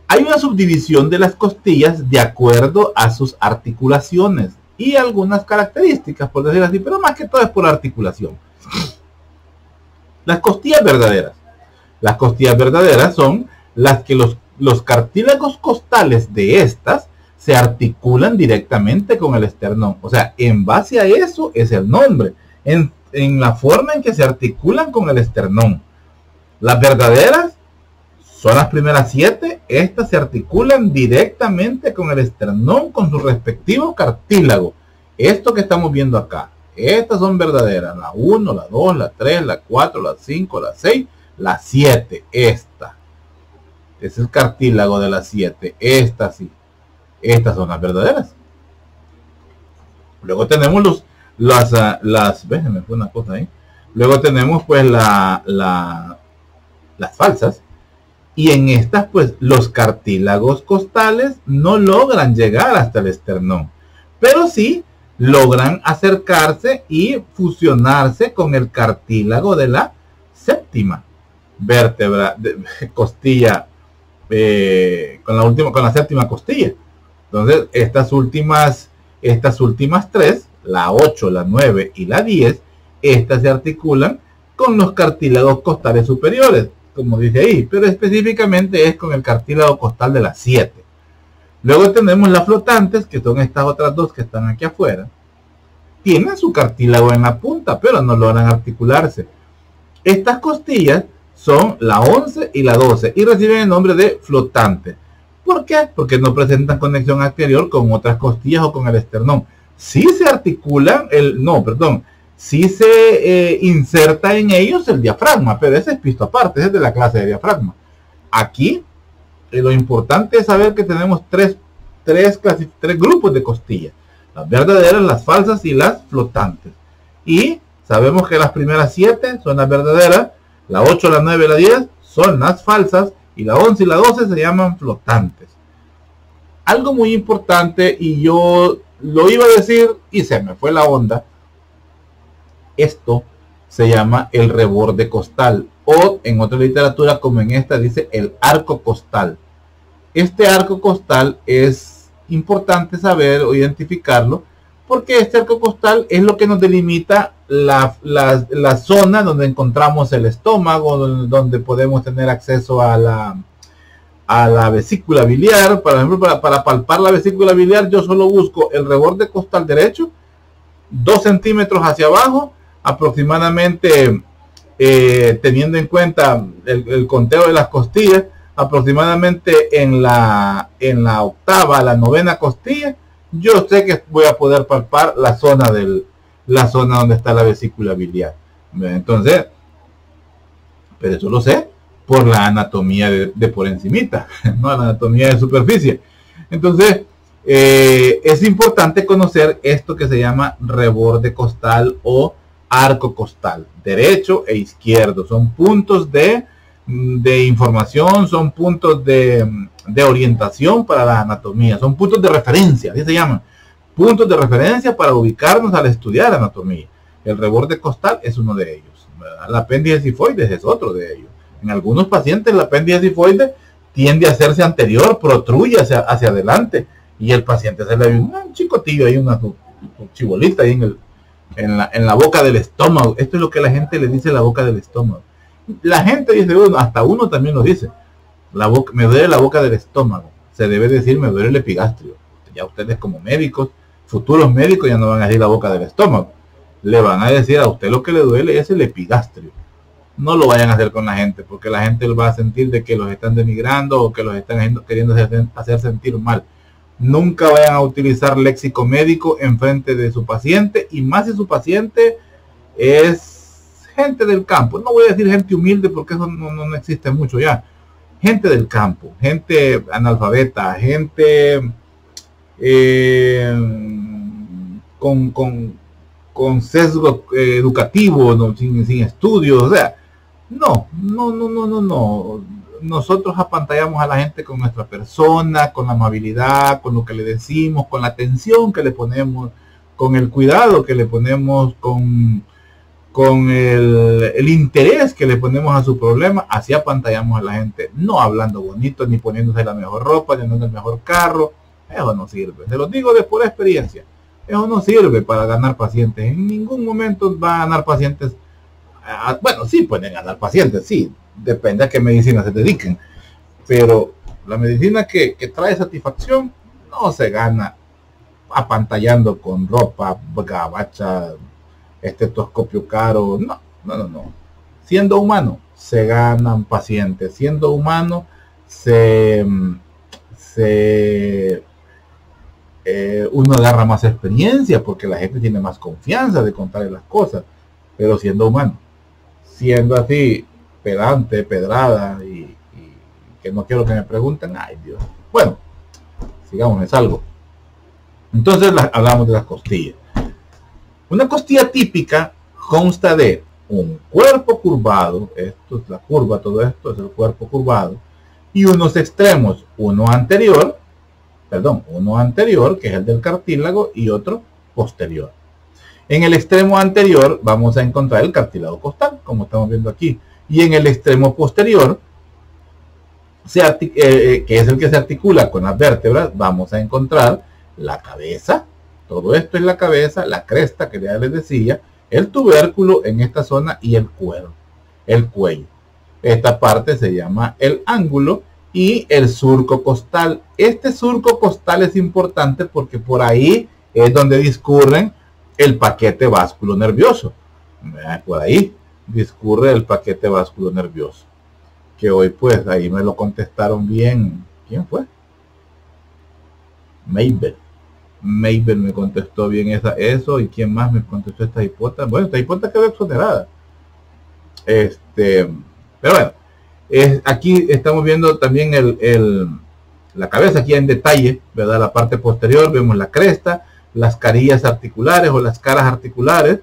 Hay una subdivisión de las costillas de acuerdo a sus articulaciones y algunas características, por decir así, pero más que todo es por articulación. Las costillas verdaderas. Las costillas verdaderas son las que los cartílagos costales de estas se articulan directamente con el esternón. O sea, en base a eso es el nombre, en la forma en que se articulan con el esternón. Las verdaderas son las primeras 7, estas se articulan directamente con el esternón, con su respectivo cartílago. Esto que estamos viendo acá, estas son verdaderas, la 1, la 2, la 3, la 4, la 5, la 6, la 7, esta. Es el cartílago de las 7, esta sí. Estas son las verdaderas. Luego tenemos ¿ves? Me fue una cosa ahí. Luego tenemos pues las falsas. Y en estas pues los cartílagos costales no logran llegar hasta el esternón. Pero sí logran acercarse y fusionarse con el cartílago de la séptima vértebra, costilla, con la séptima costilla. Entonces, estas últimas tres, la 8, la 9 y la 10, estas se articulan con los cartílagos costales superiores, como dice ahí, pero específicamente es con el cartílago costal de la 7. Luego tenemos las flotantes, que son estas otras dos que están aquí afuera. Tienen su cartílago en la punta, pero no logran articularse. Estas costillas son la 11 y la 12 y reciben el nombre de flotantes. ¿Por qué? Porque no presentan conexión anterior con otras costillas o con el esternón. Sí se articulan, sí se inserta en ellos el diafragma, pero ese es visto aparte, ese es de la clase de diafragma. Aquí, lo importante es saber que tenemos tres grupos de costillas. Las verdaderas, las falsas y las flotantes. Y sabemos que las primeras 7 son las verdaderas, la 8, la 9 y la 10 son las falsas, y la 11 y la 12 se llaman flotantes. Algo muy importante, y yo lo iba a decir y se me fue la onda, esto se llama el reborde costal, o en otra literatura como en esta dice el arco costal. Este arco costal es importante saber o identificarlo, porque este arco costal es lo que nos delimita la zona donde encontramos el estómago, donde podemos tener acceso a la vesícula biliar. Por ejemplo, para palpar la vesícula biliar, yo solo busco el reborde costal derecho, 2 centímetros hacia abajo, aproximadamente, teniendo en cuenta el conteo de las costillas, aproximadamente en la octava, la 9ª costilla, yo sé que voy a poder palpar la zona donde está la vesícula biliar. Entonces, pero eso lo sé por la anatomía de por encimita, no la anatomía de superficie. Entonces, es importante conocer esto que se llama reborde costal o arco costal, derecho e izquierdo. Son puntos de información, son puntos de orientación para la anatomía, son puntos de referencia, así se llaman, puntos de referencia para ubicarnos al estudiar anatomía. El reborde costal es uno de ellos, ¿verdad? La apéndice sifoides es otro de ellos. En algunos pacientes la apéndice sifoide tiende a hacerse anterior, protruye hacia adelante, y el paciente se le ve un chicotillo ahí, una chibolita ahí en la boca del estómago. Esto es lo que la gente le dice, la boca del estómago. La gente dice, hasta uno también lo dice, me duele la boca del estómago. Se debe decir, me duele el epigastrio. Ya ustedes como médicos, futuros médicos, ya no van a decir la boca del estómago, le van a decir a usted lo que le duele es el epigastrio. No lo vayan a hacer con la gente, porque la gente va a sentir de que los están denigrando o que los están queriendo hacer sentir mal. Nunca vayan a utilizar léxico médico en frente de su paciente, y más si su paciente es gente del campo. No voy a decir gente humilde porque eso no existe mucho ya. Gente del campo, gente analfabeta, gente con sesgo educativo, ¿no? sin estudios. O sea, no. Nosotros apantallamos a la gente con nuestra persona, con la amabilidad, con lo que le decimos, con la atención que le ponemos, con el cuidado que le ponemos, con el interés que le ponemos a su problema. Así apantallamos a la gente, no hablando bonito, ni poniéndose la mejor ropa, ni andando el mejor carro. Eso no sirve, se lo digo de pura experiencia. Eso no sirve para ganar pacientes. En ningún momento va a ganar pacientes. Bueno, sí pueden ganar pacientes, sí, depende a qué medicina se dediquen, pero la medicina que trae satisfacción no se gana apantallando con ropa gabacha, estetoscopio caro. No. Siendo humano se ganan pacientes, siendo humano uno agarra más experiencia porque la gente tiene más confianza de contarle las cosas. Pero siendo humano, siendo así pedante, pedrada y que no quiero que me pregunten, ay Dios. Bueno, sigamos, me salgo. Entonces hablamos de las costillas. Una costilla típica consta de un cuerpo curvado, esto es la curva, todo esto es el cuerpo curvado, y unos extremos, uno anterior, que es el del cartílago, y otro posterior. En el extremo anterior vamos a encontrar el cartílago costal, como estamos viendo aquí. Y en el extremo posterior, que es el que se articula con las vértebras, vamos a encontrar la cabeza. Todo esto es la cabeza, la cresta que ya les decía, el tubérculo en esta zona y el cuello. Esta parte se llama el ángulo y el surco costal. Este surco costal es importante porque por ahí es donde discurren el paquete vasculo nervioso. Por ahí discurre el paquete vasculo nervioso. Que hoy pues ahí me lo contestaron bien. ¿Quién fue? Mabel me contestó bien eso. ¿Y quién más me contestó esta hipótesis? Bueno, esta hipótesis quedó exonerada. Pero bueno, aquí estamos viendo también la cabeza aquí en detalle, ¿verdad? La parte posterior, vemos la cresta, las carillas articulares o las caras articulares,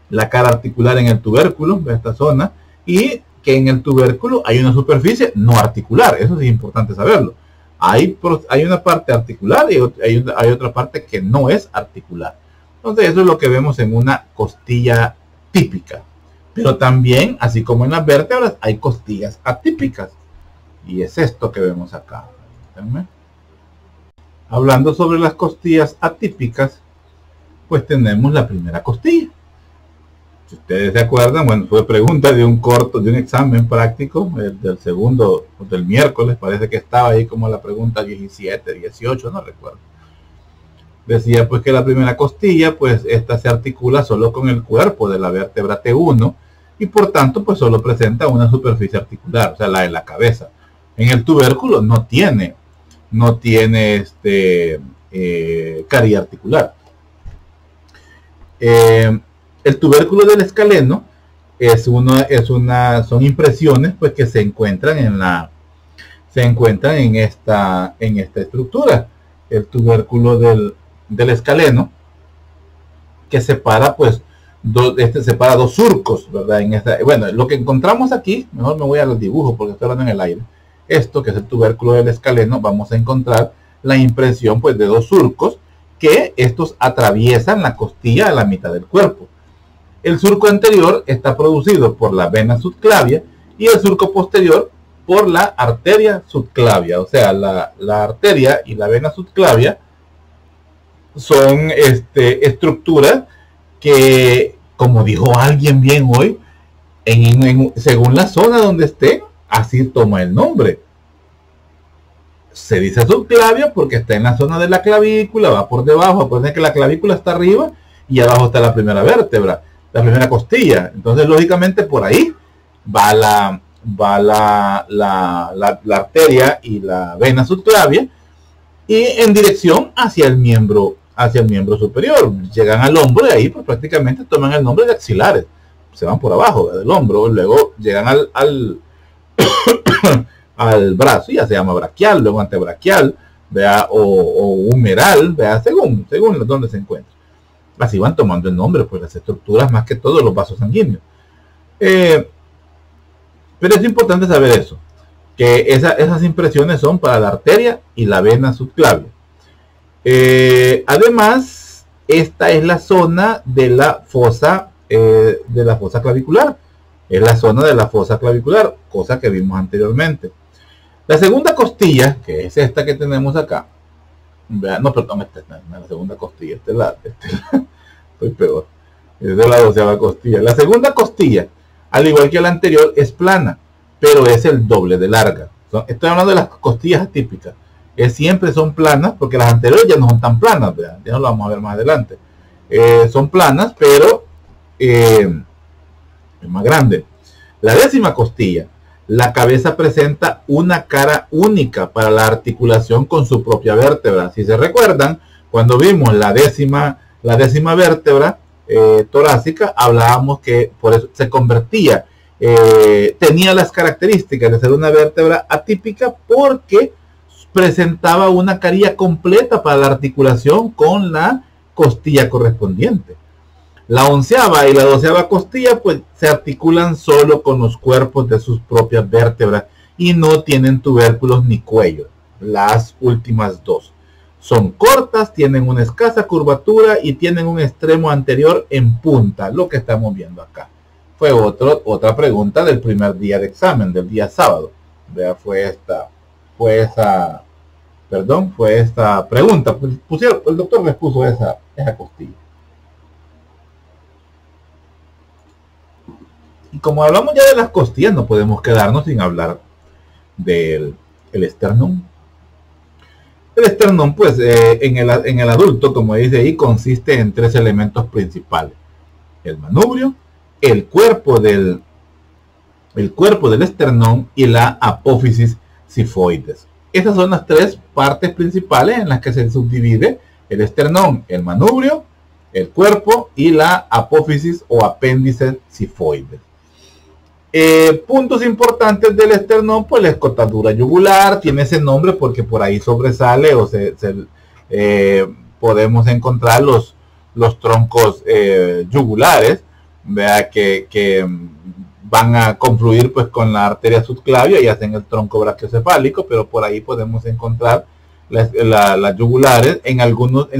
la cara articular en el tubérculo de esta zona, y que en el tubérculo hay una superficie no articular. Eso sí es importante saberlo. Hay una parte articular y hay otra parte que no es articular. Entonces eso es lo que vemos en una costilla típica. Pero también, así como en las vértebras, hay costillas atípicas. Y es esto que vemos acá. Hablando sobre las costillas atípicas, pues tenemos la primera costilla. Si ustedes se acuerdan, bueno, fue pregunta de un examen práctico, del segundo, del miércoles, parece que estaba ahí como la pregunta 17, 18, no recuerdo. Decía pues que la primera costilla, pues esta se articula solo con el cuerpo de la vértebra T1 y por tanto pues solo presenta una superficie articular, o sea, la de la cabeza. En el tubérculo no tiene carilla articular. El tubérculo del escaleno son impresiones pues que se encuentran en esta estructura. El tubérculo del escaleno, que separa pues separa dos surcos, ¿verdad? Bueno, lo que encontramos aquí, mejor me voy a los dibujos porque estoy hablando en el aire. Esto que es el tubérculo del escaleno, vamos a encontrar la impresión pues de dos surcos que estos atraviesan la costilla a la mitad del cuerpo. El surco anterior está producido por la vena subclavia y el surco posterior por la arteria subclavia. O sea, la arteria y la vena subclavia son estructuras que, como dijo alguien bien hoy, según la zona donde esté, así toma el nombre. Se dice subclavia porque está en la zona de la clavícula, va por debajo, acuérdense que la clavícula está arriba y abajo está la primera vértebra, la primera costilla. Entonces, lógicamente, por ahí va la arteria y la vena subclavia y en dirección hacia el miembro superior. Llegan al hombro y ahí pues prácticamente toman el nombre de axilares. Se van por abajo del hombro, luego llegan al brazo, ya se llama braquial, luego antebraquial, ¿vea? O humeral, ¿vea? según donde se encuentra. Así van tomando el nombre, pues las estructuras, más que todo los vasos sanguíneos. Pero es importante saber eso, que esas impresiones son para la arteria y la vena subclavia. Además, esta es la zona de la fosa clavicular. Es la zona de la fosa clavicular, cosa que vimos anteriormente. La segunda costilla, que es esta que tenemos acá, no, perdón, esta es la segunda costilla, estoy peor, es de la 12ª costilla. La segunda costilla, al igual que la anterior, es plana, pero es el doble de larga. Estoy hablando de las costillas atípicas, que siempre son planas, porque las anteriores ya no son tan planas, ¿verdad? Ya no lo vamos a ver más adelante. Son planas, pero es más grande. La 10ª costilla, la cabeza presenta una cara única para la articulación con su propia vértebra. Si se recuerdan, cuando vimos la décima vértebra torácica, hablábamos que por eso se convertía, tenía las características de ser una vértebra atípica porque presentaba una carilla completa para la articulación con la costilla correspondiente. La 11ª y la 12ª costilla pues se articulan solo con los cuerpos de sus propias vértebras y no tienen tubérculos ni cuello, las últimas dos. Son cortas, tienen una escasa curvatura y tienen un extremo anterior en punta, lo que estamos viendo acá. Fue otra pregunta del primer día de examen, del día sábado. Vea, fue esta pregunta. El doctor les puso esa costilla. Y como hablamos ya de las costillas, no podemos quedarnos sin hablar del esternón. El esternón, pues, en el adulto, como dice ahí, consiste en 3 elementos principales: el manubrio, el cuerpo del esternón y la apófisis sifoides. Esas son las 3 partes principales en las que se subdivide el esternón: el manubrio, el cuerpo y la apófisis o apéndice sifoides. Puntos importantes del esternón, pues la escotadura yugular tiene ese nombre porque por ahí sobresale o podemos encontrar los troncos yugulares, vea, que van a confluir pues con la arteria subclavia y hacen el tronco brachiocefálico, pero por ahí podemos encontrar las yugulares. En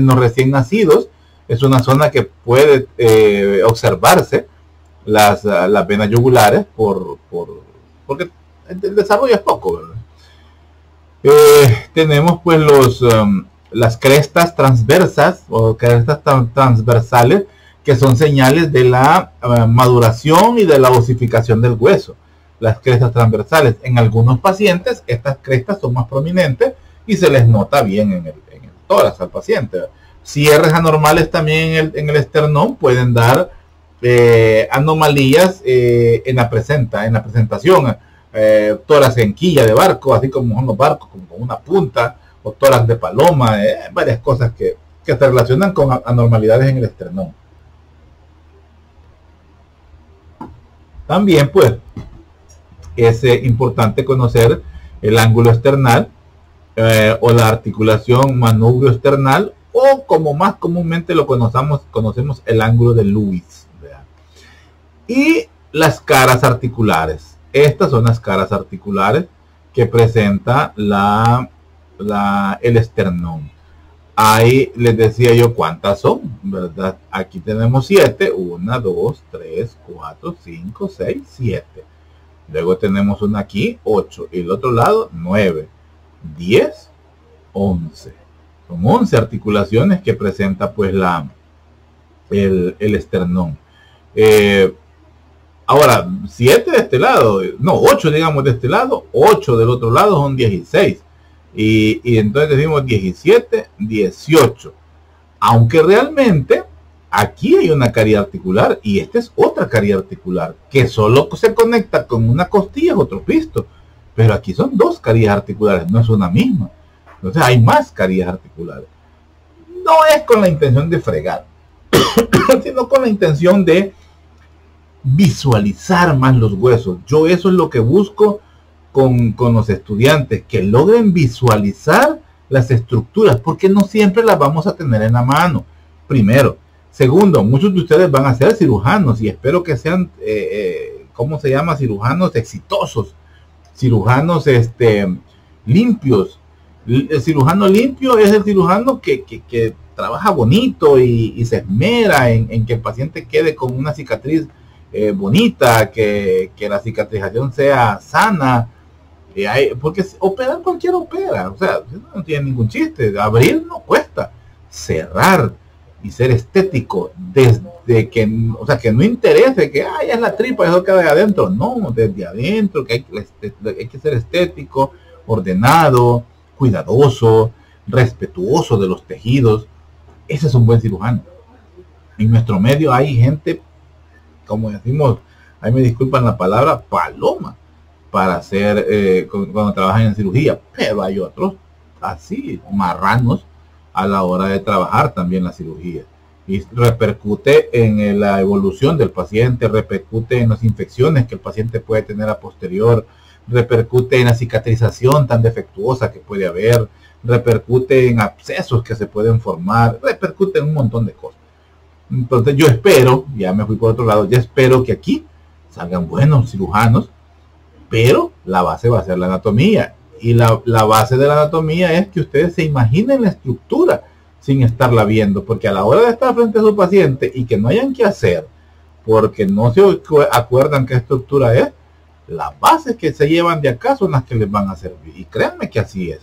los recién nacidos es una zona que puede observarse las venas yugulares porque el desarrollo es poco, ¿verdad? Tenemos pues las crestas transversas o crestas transversales, que son señales de la maduración y de la osificación del hueso. Las crestas transversales, en algunos pacientes estas crestas son más prominentes y se les nota bien en el tórax al paciente. Cierres anormales también en el esternón pueden dar anomalías en la presentación, tórax en quilla de barco, así como son los barcos, como con una punta, o tórax de paloma, varias cosas que se relacionan con anormalidades en el esternón. También pues es importante conocer el ángulo esternal o la articulación manubrio esternal, o como más comúnmente lo conocemos el ángulo de Lewis. Y las caras articulares. Estas son las caras articulares que presenta el esternón. Ahí les decía yo cuántas son, ¿verdad? Aquí tenemos 7. 1, 2, 3, 4, 5, 6, 7. Luego tenemos una aquí, 8. Y el otro lado, 9, 10, 11. Son 11 articulaciones que presenta pues el esternón. Ahora, 7 de este lado, no, 8 digamos de este lado, 8 del otro lado, son 16. Y entonces decimos 17, 18. Aunque realmente aquí hay una carie articular y esta es otra carie articular que solo se conecta con una costilla, otro pisto. Pero aquí son 2 caries articulares, no es una misma. Entonces hay más caries articulares. No es con la intención de fregar, sino con la intención de visualizar más los huesos. Yo eso es lo que busco con los estudiantes, que logren visualizar las estructuras, porque no siempre las vamos a tener en la mano. Primero. Segundo, muchos de ustedes van a ser cirujanos y espero que sean, ¿cómo se llama? Cirujanos exitosos, cirujanos limpios. El cirujano limpio es el cirujano que trabaja bonito y se esmera en que el paciente quede con una cicatriz bonita, que la cicatrización sea sana, porque operar cualquiera opera, o sea, no tiene ningún chiste. Abrir no cuesta, cerrar y ser estético desde que, o sea, que no interese que es la tripa, eso queda de adentro, no, desde adentro, que hay que ser estético, ordenado, cuidadoso, respetuoso de los tejidos. Ese es un buen cirujano. En nuestro medio hay gente, como decimos, ahí me disculpan la palabra, paloma, para hacer, cuando trabajan en cirugía, pero hay otros así, marranos, a la hora de trabajar también la cirugía. Y repercute en la evolución del paciente, repercute en las infecciones que el paciente puede tener a posterior, repercute en la cicatrización tan defectuosa que puede haber, repercute en abscesos que se pueden formar, repercute en un montón de cosas. Entonces yo espero, ya me fui por otro lado, ya espero que aquí salgan buenos cirujanos, pero la base va a ser la anatomía. Y la base de la anatomía es que ustedes se imaginen la estructura sin estarla viendo, porque a la hora de estar frente a su paciente y que no hayan que hacer, porque no se acuerdan qué estructura es, las bases que se llevan de acá son las que les van a servir. Y créanme que así es.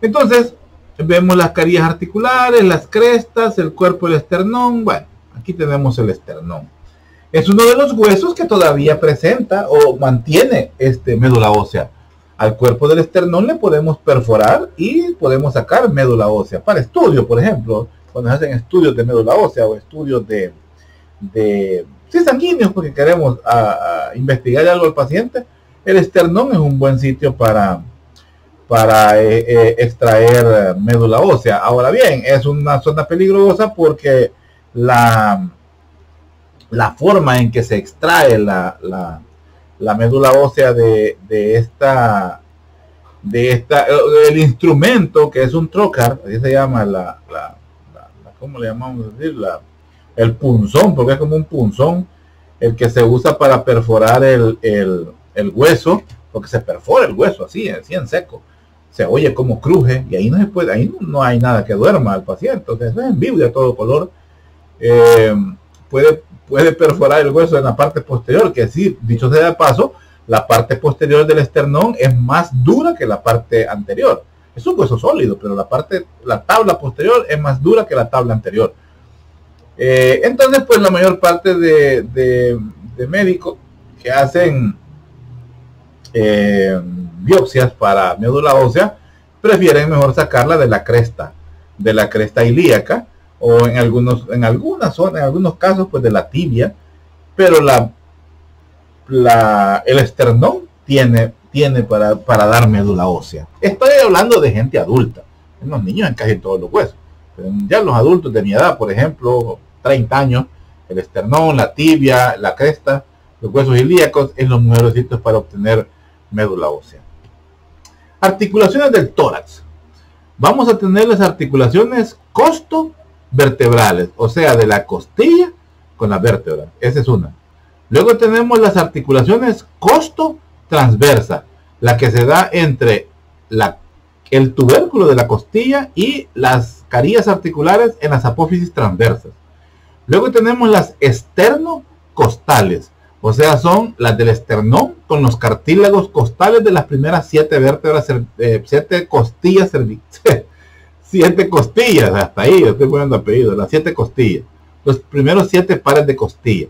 Entonces, vemos las carillas articulares, las crestas, el cuerpo del esternón. Bueno, aquí tenemos el esternón. Es uno de los huesos que todavía presenta o mantiene médula ósea. Al cuerpo del esternón le podemos perforar y podemos sacar médula ósea. Para estudio, por ejemplo, cuando se hacen estudios de médula ósea o estudios de sanguíneos, porque queremos investigar algo al paciente, el esternón es un buen sitio para extraer médula ósea. Ahora bien, es una zona peligrosa porque la forma en que se extrae la médula ósea el instrumento, que es un trocar, así se llama ¿cómo le llamamos? El punzón, porque es como un punzón, el que se usa para perforar el hueso, porque se perfora el hueso así en seco. Se oye como cruje y ahí no se puede, ahí no hay nada que duerma al paciente. Entonces es en vivo y a todo color. Puede perforar el hueso en la parte posterior, que sí, dicho sea de paso, la parte posterior del esternón es más dura que la parte anterior. Es un hueso sólido, pero la tabla posterior es más dura que la tabla anterior. Entonces, pues la mayor parte de médicos que hacen biopsias para médula ósea prefieren mejor sacarla de la cresta ilíaca, o en algunas zonas, en algunos casos, pues de la tibia, pero el esternón tiene para dar médula ósea. Estoy hablando de gente adulta, en los niños en casi todos los huesos, pero ya los adultos de mi edad, por ejemplo, 30 años, el esternón, la tibia, la cresta, los huesos ilíacos, es los mejores sitios para obtener médula ósea. Articulaciones del tórax. Vamos a tener las articulaciones costo-vertebrales, o sea, de la costilla con la vértebra. Esa es una. Luego tenemos las articulaciones costo-transversa, la que se da entre el tubérculo de la costilla y las carillas articulares en las apófisis transversas. Luego tenemos las esternocostales, o sea, son las del esternón con los cartílagos costales de las primeras 7 vértebras, 7 costillas cervicales. 7 costillas, hasta ahí, yo estoy poniendo apellido, las 7 costillas. Los primeros 7 pares de costilla.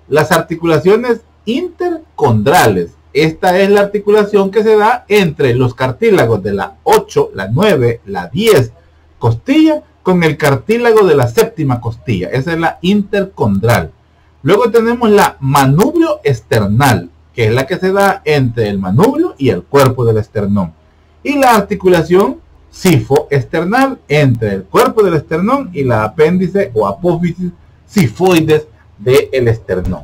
Las articulaciones intercondrales. Esta es la articulación que se da entre los cartílagos de la 8, la 9, la 10 costilla con el cartílago de la 7ª costilla. Esa es la intercondral. Luego tenemos la manubrio esternal, que es la que se da entre el manubrio y el cuerpo del esternón. Y la articulación sifoesternal entre el cuerpo del esternón y la apéndice o apófisis sifoides del esternón.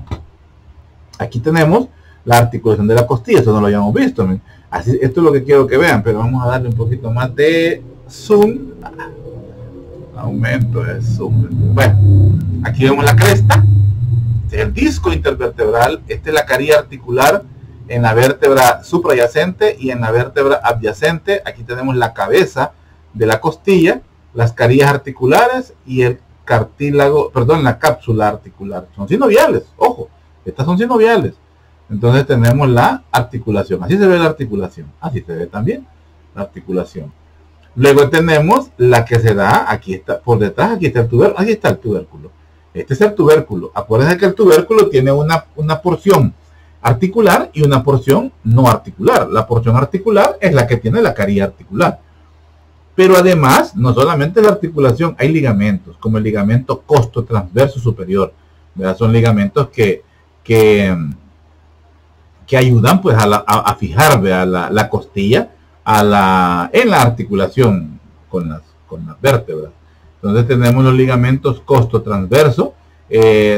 Aquí tenemos la articulación de la costilla, eso no lo habíamos visto. Así, esto es lo que quiero que vean, pero vamos a darle un poquito más de zoom. Aumento de zoom. Bueno, aquí vemos la cresta, el disco intervertebral. Esta es la carilla articular en la vértebra suprayacente y en la vértebra adyacente. Aquí tenemos la cabeza de la costilla, las carillas articulares y el cartílago, perdón, la cápsula articular. Son sinoviales, ojo, estas son sinoviales. Entonces tenemos la articulación. Así se ve la articulación. Así se ve también la articulación. Luego tenemos la que se da, aquí está, por detrás, aquí está el tubérculo. Aquí está el tubérculo. Este es el tubérculo. Acuérdense que el tubérculo tiene una porción articular y una porción no articular. La porción articular es la que tiene la carilla articular. Pero además, no solamente la articulación, hay ligamentos, como el ligamento costo-transverso superior, ¿verdad? Son ligamentos que ayudan pues a fijar, ¿verdad? la costilla en la articulación con las vértebras. Entonces tenemos los ligamentos costo-transverso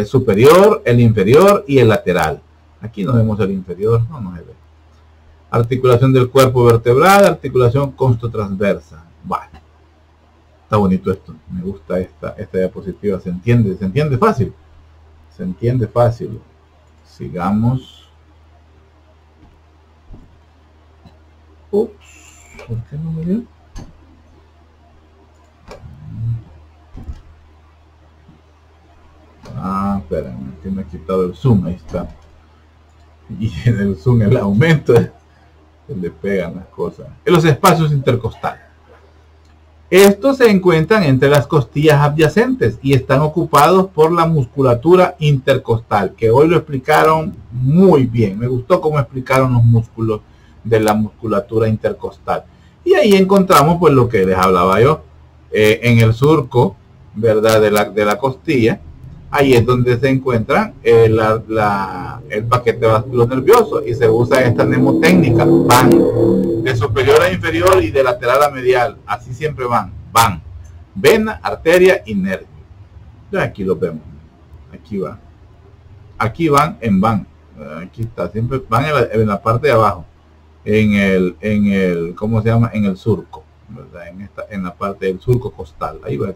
superior, el inferior y el lateral. Aquí no vemos el inferior, no se ve. Articulación del cuerpo vertebral, articulación costo-transversa. Bueno, está bonito esto, me gusta esta diapositiva, se entiende fácil. Se entiende fácil. Sigamos. Ups, ¿por qué no me dio? Ah, espérame, que me ha quitado el zoom, ahí está. Y en el zoom el aumento se le pegan las cosas. En los espacios intercostales. Estos se encuentran entre las costillas adyacentes y están ocupados por la musculatura intercostal, que hoy lo explicaron muy bien. Me gustó cómo explicaron los músculos de la musculatura intercostal. Y ahí encontramos pues lo que les hablaba yo, en el surco, ¿verdad? De la costilla. Ahí es donde se encuentra el paquete vasculonervioso y se usa esta mnemotécnica, van de superior a inferior y de lateral a medial, así siempre van, vena, arteria y nervio. Ya aquí lo vemos, aquí van en van, aquí está, siempre van en la parte de abajo, en el ¿cómo se llama? En el surco, ¿verdad? En la parte del surco costal, ahí van,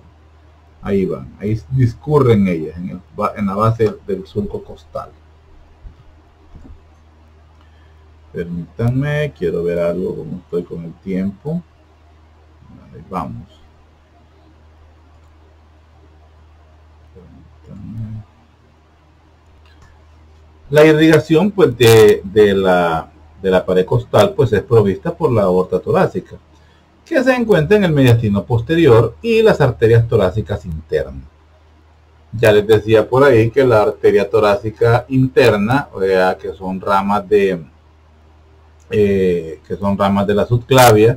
ahí discurren ellas en la base del surco costal. Permítanme, quiero ver algo como estoy con el tiempo. Ahí vamos. Permítanme. La irrigación pues de la pared costal pues es provista por la aorta torácica, que se encuentra en el mediastino posterior y las arterias torácicas internas. Ya les decía por ahí que la arteria torácica interna, o sea, que son ramas de la subclavia,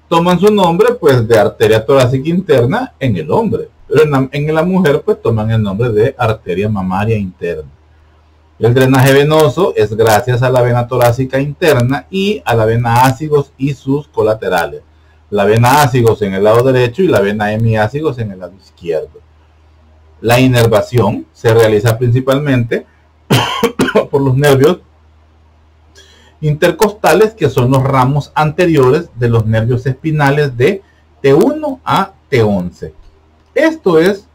toman su nombre pues de arteria torácica interna en el hombre, pero en la mujer pues toman el nombre de arteria mamaria interna. El drenaje venoso es gracias a la vena torácica interna y a la vena ácigos y sus colaterales. La vena ácigos en el lado derecho y la vena hemiácigos en el lado izquierdo. La inervación se realiza principalmente por los nervios intercostales, que son los ramos anteriores de los nervios espinales de T1 a T11. Este es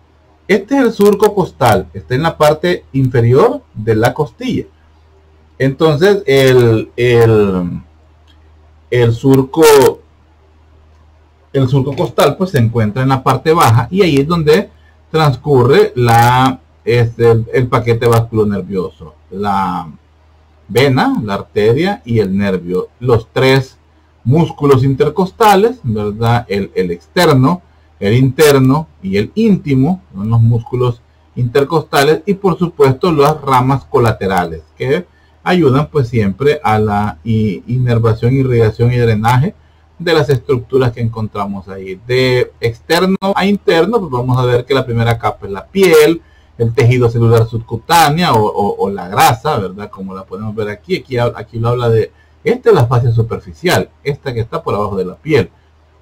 el surco costal, está en la parte inferior de la costilla. Entonces el surco costal pues se encuentra en la parte baja y ahí es donde transcurre el paquete vasculonervioso, la vena, la arteria y el nervio. Los tres músculos intercostales, ¿verdad? El externo, el interno y el íntimo son los músculos intercostales, y por supuesto las ramas colaterales que ayudan pues siempre a la inervación, irrigación y drenaje de las estructuras que encontramos ahí. De externo a interno pues vamos a ver que la primera capa es la piel, el tejido celular subcutánea o la grasa, ¿verdad? Como la podemos ver aquí lo habla de, esta es la fascia superficial, esta que está por abajo de la piel,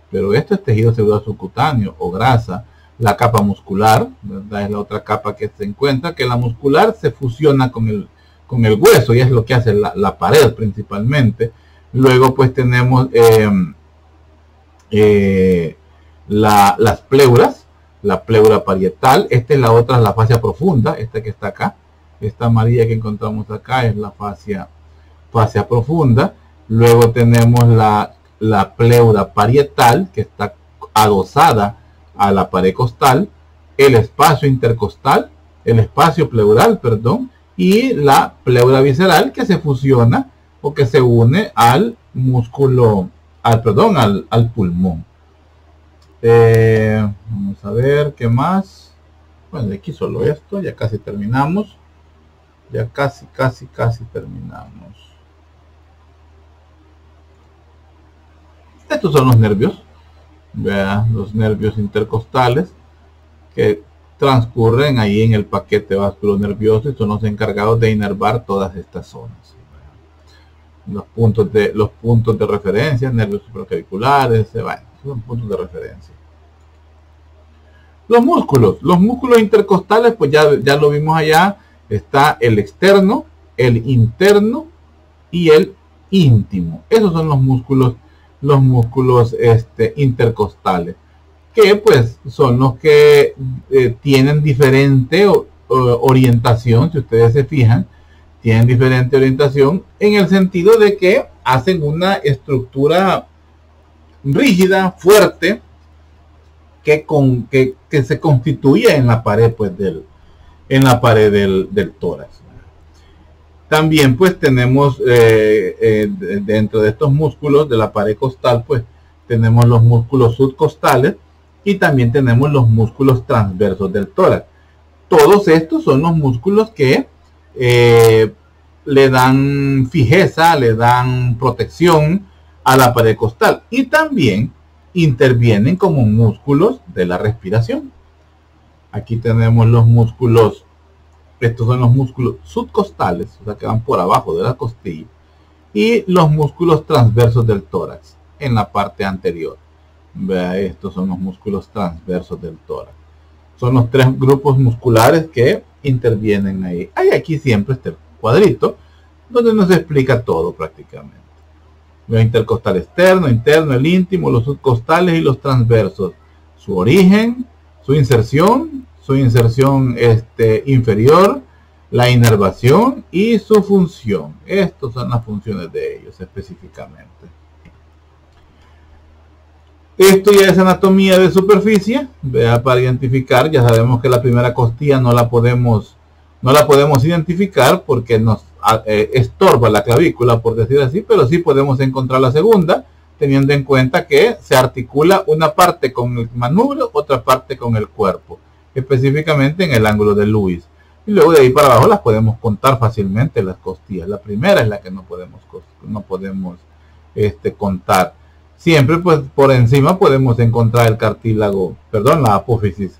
pero esto es tejido celular subcutáneo o grasa. La capa muscular, ¿verdad? Es la otra capa que se encuentra, que la muscular se fusiona con el hueso y es lo que hace la pared principalmente. Luego pues tenemos las pleuras, la pleura parietal. Esta es la otra, la fascia profunda, esta que está acá, esta amarilla que encontramos acá es la fascia profunda. Luego tenemos la pleura parietal, que está adosada a la pared costal, el espacio intercostal, el espacio pleural, perdón, y la pleura visceral, que se fusiona o que se une al músculo, al pulmón. Vamos a ver qué más. Bueno, de aquí solo esto, ya casi terminamos. Ya casi terminamos. Estos son los nervios. Vean, los nervios intercostales que transcurren ahí en el paquete vasculonervioso y son los encargados de inervar todas estas zonas. Los puntos de referencia, nervios supraclaviculares, son puntos de referencia. Los músculos intercostales, pues ya lo vimos allá. Está el externo, el interno y el íntimo. Esos son los músculos intercostales, que pues son los que tienen diferente orientación. Si ustedes se fijan, tienen diferente orientación en el sentido de que hacen una estructura rígida, fuerte, que se constituye en la pared, pues, en la pared del tórax. También, pues, tenemos dentro de estos músculos de la pared costal, pues, tenemos los músculos subcostales y también tenemos los músculos transversos del tórax. Todos estos son los músculos que le dan fijeza, le dan protección a la pared costal y también intervienen como músculos de la respiración. Aquí tenemos los músculos, estos son los músculos subcostales, o sea que van por abajo de la costilla, y los músculos transversos del tórax en la parte anterior. Vea, estos son los músculos transversos del tórax. Son los tres grupos musculares que intervienen ahí. Hay aquí siempre este cuadrito donde nos explica todo prácticamente. Los intercostal externo, interno, el íntimo, los subcostales y los transversos. Su origen, su inserción inferior, la inervación y su función. Estas son las funciones de ellos específicamente. Esto ya es anatomía de superficie. Vea, para identificar, ya sabemos que la primera costilla no la podemos identificar porque nos estorba la clavícula, por decir así, pero sí podemos encontrar la segunda, teniendo en cuenta que se articula una parte con el manubrio, otra parte con el cuerpo, específicamente en el ángulo de Lewis. Y luego de ahí para abajo las podemos contar fácilmente, las costillas. La primera es la que no podemos contar. Siempre, pues, por encima podemos encontrar el cartílago, la apófisis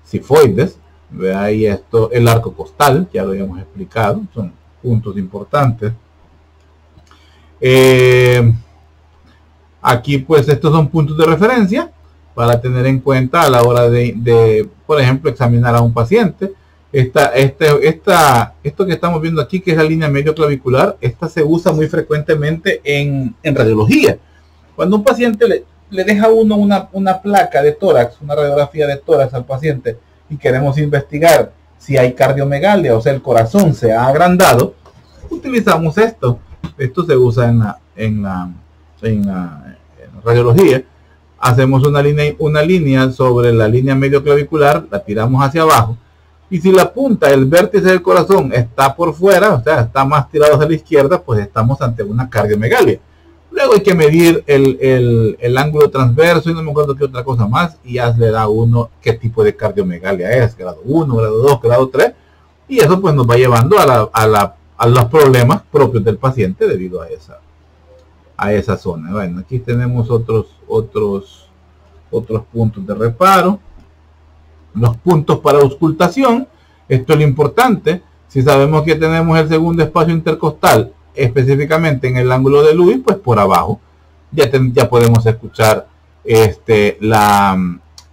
sifoides. Ve ahí esto, el arco costal, ya lo habíamos explicado, son puntos importantes. Aquí, pues, estos son puntos de referencia para tener en cuenta a la hora de por ejemplo, examinar a un paciente. Esto que estamos viendo aquí, que es la línea medio clavicular, esta se usa muy frecuentemente en radiología. Cuando un paciente le deja uno una placa de tórax, una radiografía de tórax al paciente, y queremos investigar si hay cardiomegalia, o sea, el corazón se ha agrandado, utilizamos esto. Esto se usa en la radiología. Hacemos una línea sobre la línea medio clavicular, la tiramos hacia abajo, y si la punta, el vértice del corazón está por fuera, o sea, está más tirado hacia la izquierda, pues estamos ante una cardiomegalia. Luego hay que medir el ángulo transverso y no me acuerdo qué otra cosa más, y ya le da uno qué tipo de cardiomegalia es, grado 1, grado 2, grado 3, y eso pues nos va llevando a los problemas propios del paciente debido a esa zona. Bueno, aquí tenemos otros puntos de reparo. Los puntos para auscultación, esto es lo importante. Si sabemos que tenemos el segundo espacio intercostal específicamente en el ángulo de Lewis, pues por abajo ya podemos escuchar la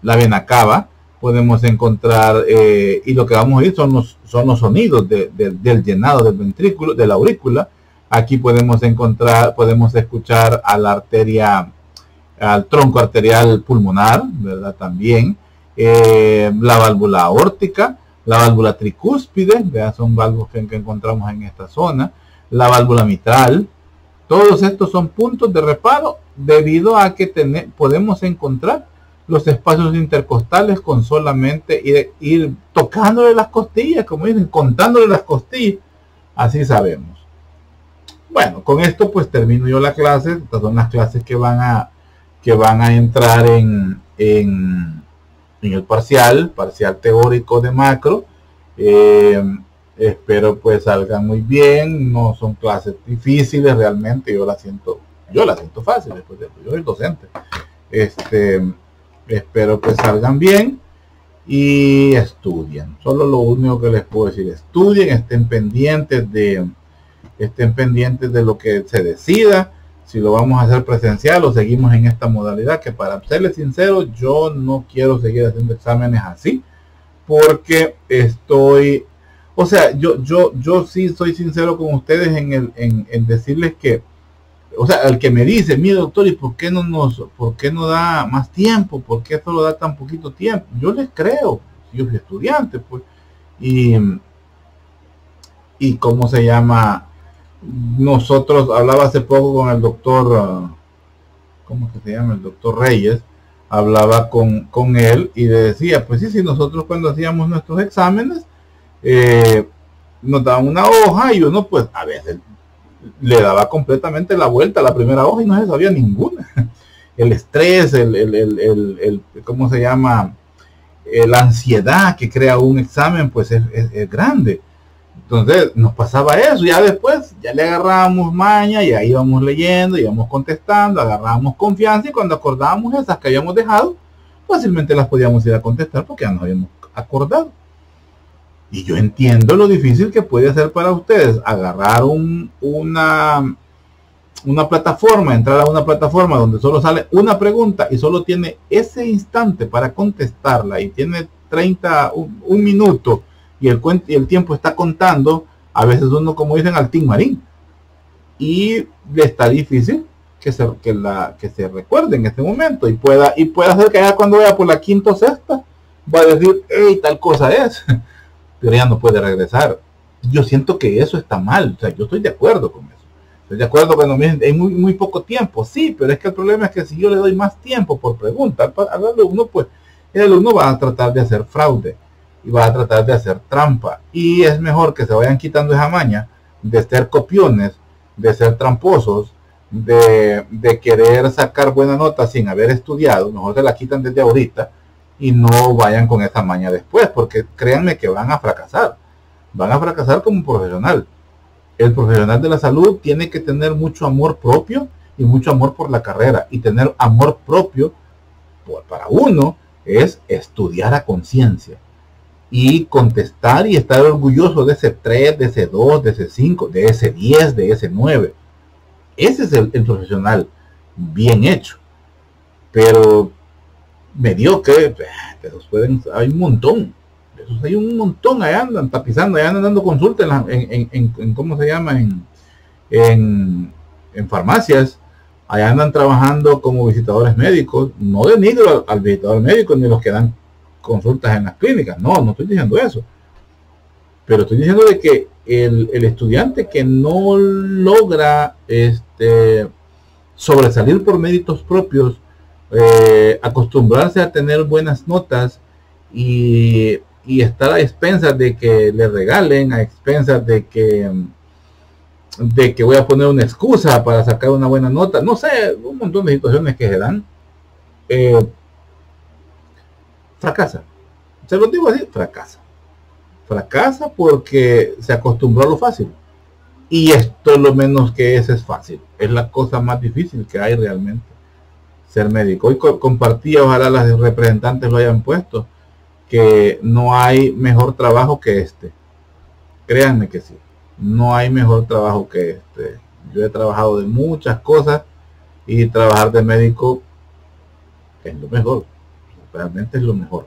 vena cava, podemos encontrar y lo que vamos a oír son los sonidos del llenado del ventrículo, de la aurícula. Aquí podemos escuchar a la arteria, al tronco arterial pulmonar, ¿verdad? También la válvula aórtica, la válvula tricúspide, ¿verdad? Son válvulas que encontramos en esta zona, la válvula mitral. Todos estos son puntos de reparo debido a que podemos encontrar los espacios intercostales con solamente ir tocándole las costillas, como dicen, contándole las costillas. Así sabemos. Bueno, con esto pues termino yo la clase. Estas son las clases que van a entrar en el parcial teórico de macro. Espero pues salgan muy bien. No son clases difíciles realmente. Yo la siento fácil después de esto. Yo soy docente. Espero que salgan bien y estudien. Solo lo único que les puedo decir: estudien, estén pendientes de lo que se decida, si lo vamos a hacer presencial o seguimos en esta modalidad, que, para serles sincero, yo no quiero seguir haciendo exámenes así, porque yo sí soy sincero con ustedes en decirles que, o sea, al que me dice, mire doctor, ¿y por qué no da más tiempo? ¿Por qué solo da tan poquito tiempo? Yo les creo, yo soy estudiante, pues, y ¿cómo se llama? nosotros, hablaba hace poco con el doctor, ¿cómo que se llama? El doctor Reyes, hablaba con él y le decía, pues sí, nosotros cuando hacíamos nuestros exámenes, nos daban una hoja y uno pues a veces le daba completamente la vuelta a la primera hoja y no se sabía ninguna. El estrés, ¿cómo se llama? La ansiedad que crea un examen pues es grande. Entonces nos pasaba eso, ya después ya le agarrábamos maña, ya íbamos leyendo, íbamos contestando, agarrábamos confianza y cuando acordábamos esas que habíamos dejado, fácilmente las podíamos ir a contestar porque ya nos habíamos acordado. Y yo entiendo lo difícil que puede ser para ustedes agarrar una plataforma, entrar a una plataforma donde solo sale una pregunta y solo tiene ese instante para contestarla y tiene un minuto y el tiempo está contando, a veces uno, como dicen, al Tim Marín, y le está difícil que se recuerde en este momento y pueda hacer que ya cuando vaya por la quinta o sexta va a decir, hey, tal cosa es, pero ya no puede regresar. Yo siento que eso está mal, o sea, yo estoy de acuerdo con eso. Estoy de acuerdo cuando me dicen, hay muy poco tiempo, sí, pero es que el problema es que si yo le doy más tiempo por pregunta al alumno, pues el alumno va a tratar de hacer fraude y va a tratar de hacer trampa, y es mejor que se vayan quitando esa maña de ser copiones, de ser tramposos, de querer sacar buena nota sin haber estudiado. Mejor se la quitan desde ahorita y no vayan con esa maña después, porque créanme que van a fracasar como profesional. El profesional de la salud tiene que tener mucho amor propio y mucho amor por la carrera, y tener amor propio para uno es estudiar a conciencia y contestar y estar orgulloso de ese 3, de ese 2, de ese 5, de ese 10, de ese 9. Ese es el profesional bien hecho. Pero mediocre, esos hay un montón. Esos hay un montón, allá andan tapizando, allá andan dando consultas en ¿cómo se llama? En farmacias. Allá andan trabajando como visitadores médicos. No denigro al visitador médico ni los que dan consultas en las clínicas, no estoy diciendo eso, pero estoy diciendo de que el estudiante que no logra sobresalir por méritos propios, acostumbrarse a tener buenas notas y estar a expensas de que le regalen, a expensas de que voy a poner una excusa para sacar una buena nota, no sé, un montón de situaciones que se dan, fracasa. Se lo digo así, fracasa porque se acostumbró a lo fácil, y esto es lo menos que es fácil, es la cosa más difícil que hay realmente, ser médico. Hoy compartía, ojalá las representantes lo hayan puesto, que no hay mejor trabajo que este. Créanme que sí, no hay mejor trabajo que este. Yo he trabajado de muchas cosas y trabajar de médico es lo mejor, realmente es lo mejor.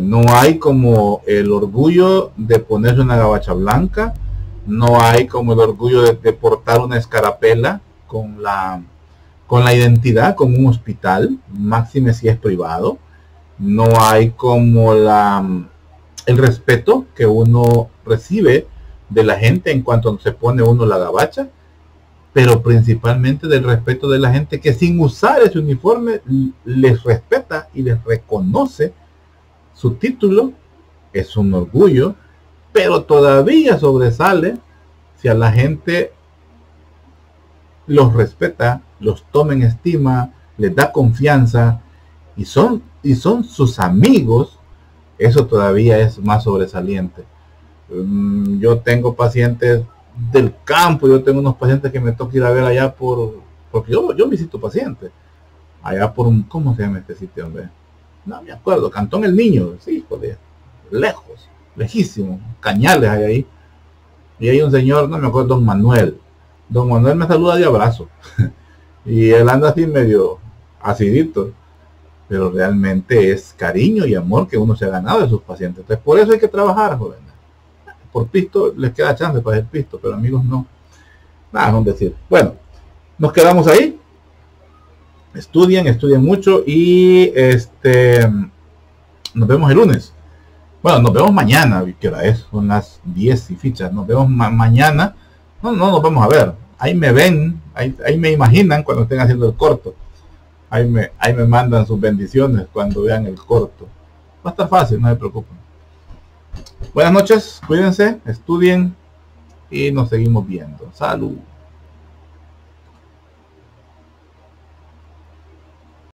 No hay como el orgullo de ponerse una gabacha blanca, no hay como el orgullo de portar una escarapela con la identidad, como un hospital, máxime si es privado. No hay como el respeto que uno recibe de la gente en cuanto se pone uno la gabacha, pero principalmente del respeto de la gente que sin usar ese uniforme les respeta y les reconoce su título. Es un orgullo, pero todavía sobresale si a la gente los respeta, los toma en estima, les da confianza y son sus amigos. Eso todavía es más sobresaliente. Yo tengo pacientes del campo, yo tengo unos pacientes que me toca ir a ver allá porque yo visito pacientes allá por ¿cómo se llama este sitio, hombre? No me acuerdo, Cantón El Niño, sí, joder, lejos, lejísimo, Cañales hay ahí, y hay un señor, no me acuerdo, don Manuel me saluda de abrazo y él anda así medio acidito, pero realmente es cariño y amor que uno se ha ganado de sus pacientes. Entonces por eso hay que trabajar, jóvenes. Por pisto les queda chance para el pisto, pero amigos no. Nada, no decir. Bueno, nos quedamos ahí. Estudien mucho y nos vemos el lunes. Bueno, nos vemos mañana. ¿Qué hora es? Son las 10 y fichas. Nos vemos mañana No, no nos vamos a ver. Ahí me ven, ahí me imaginan cuando estén haciendo el corto. Ahí me mandan sus bendiciones cuando vean el corto. Va a estar fácil, no se preocupen. Buenas noches, cuídense, estudien y nos seguimos viendo. Salud.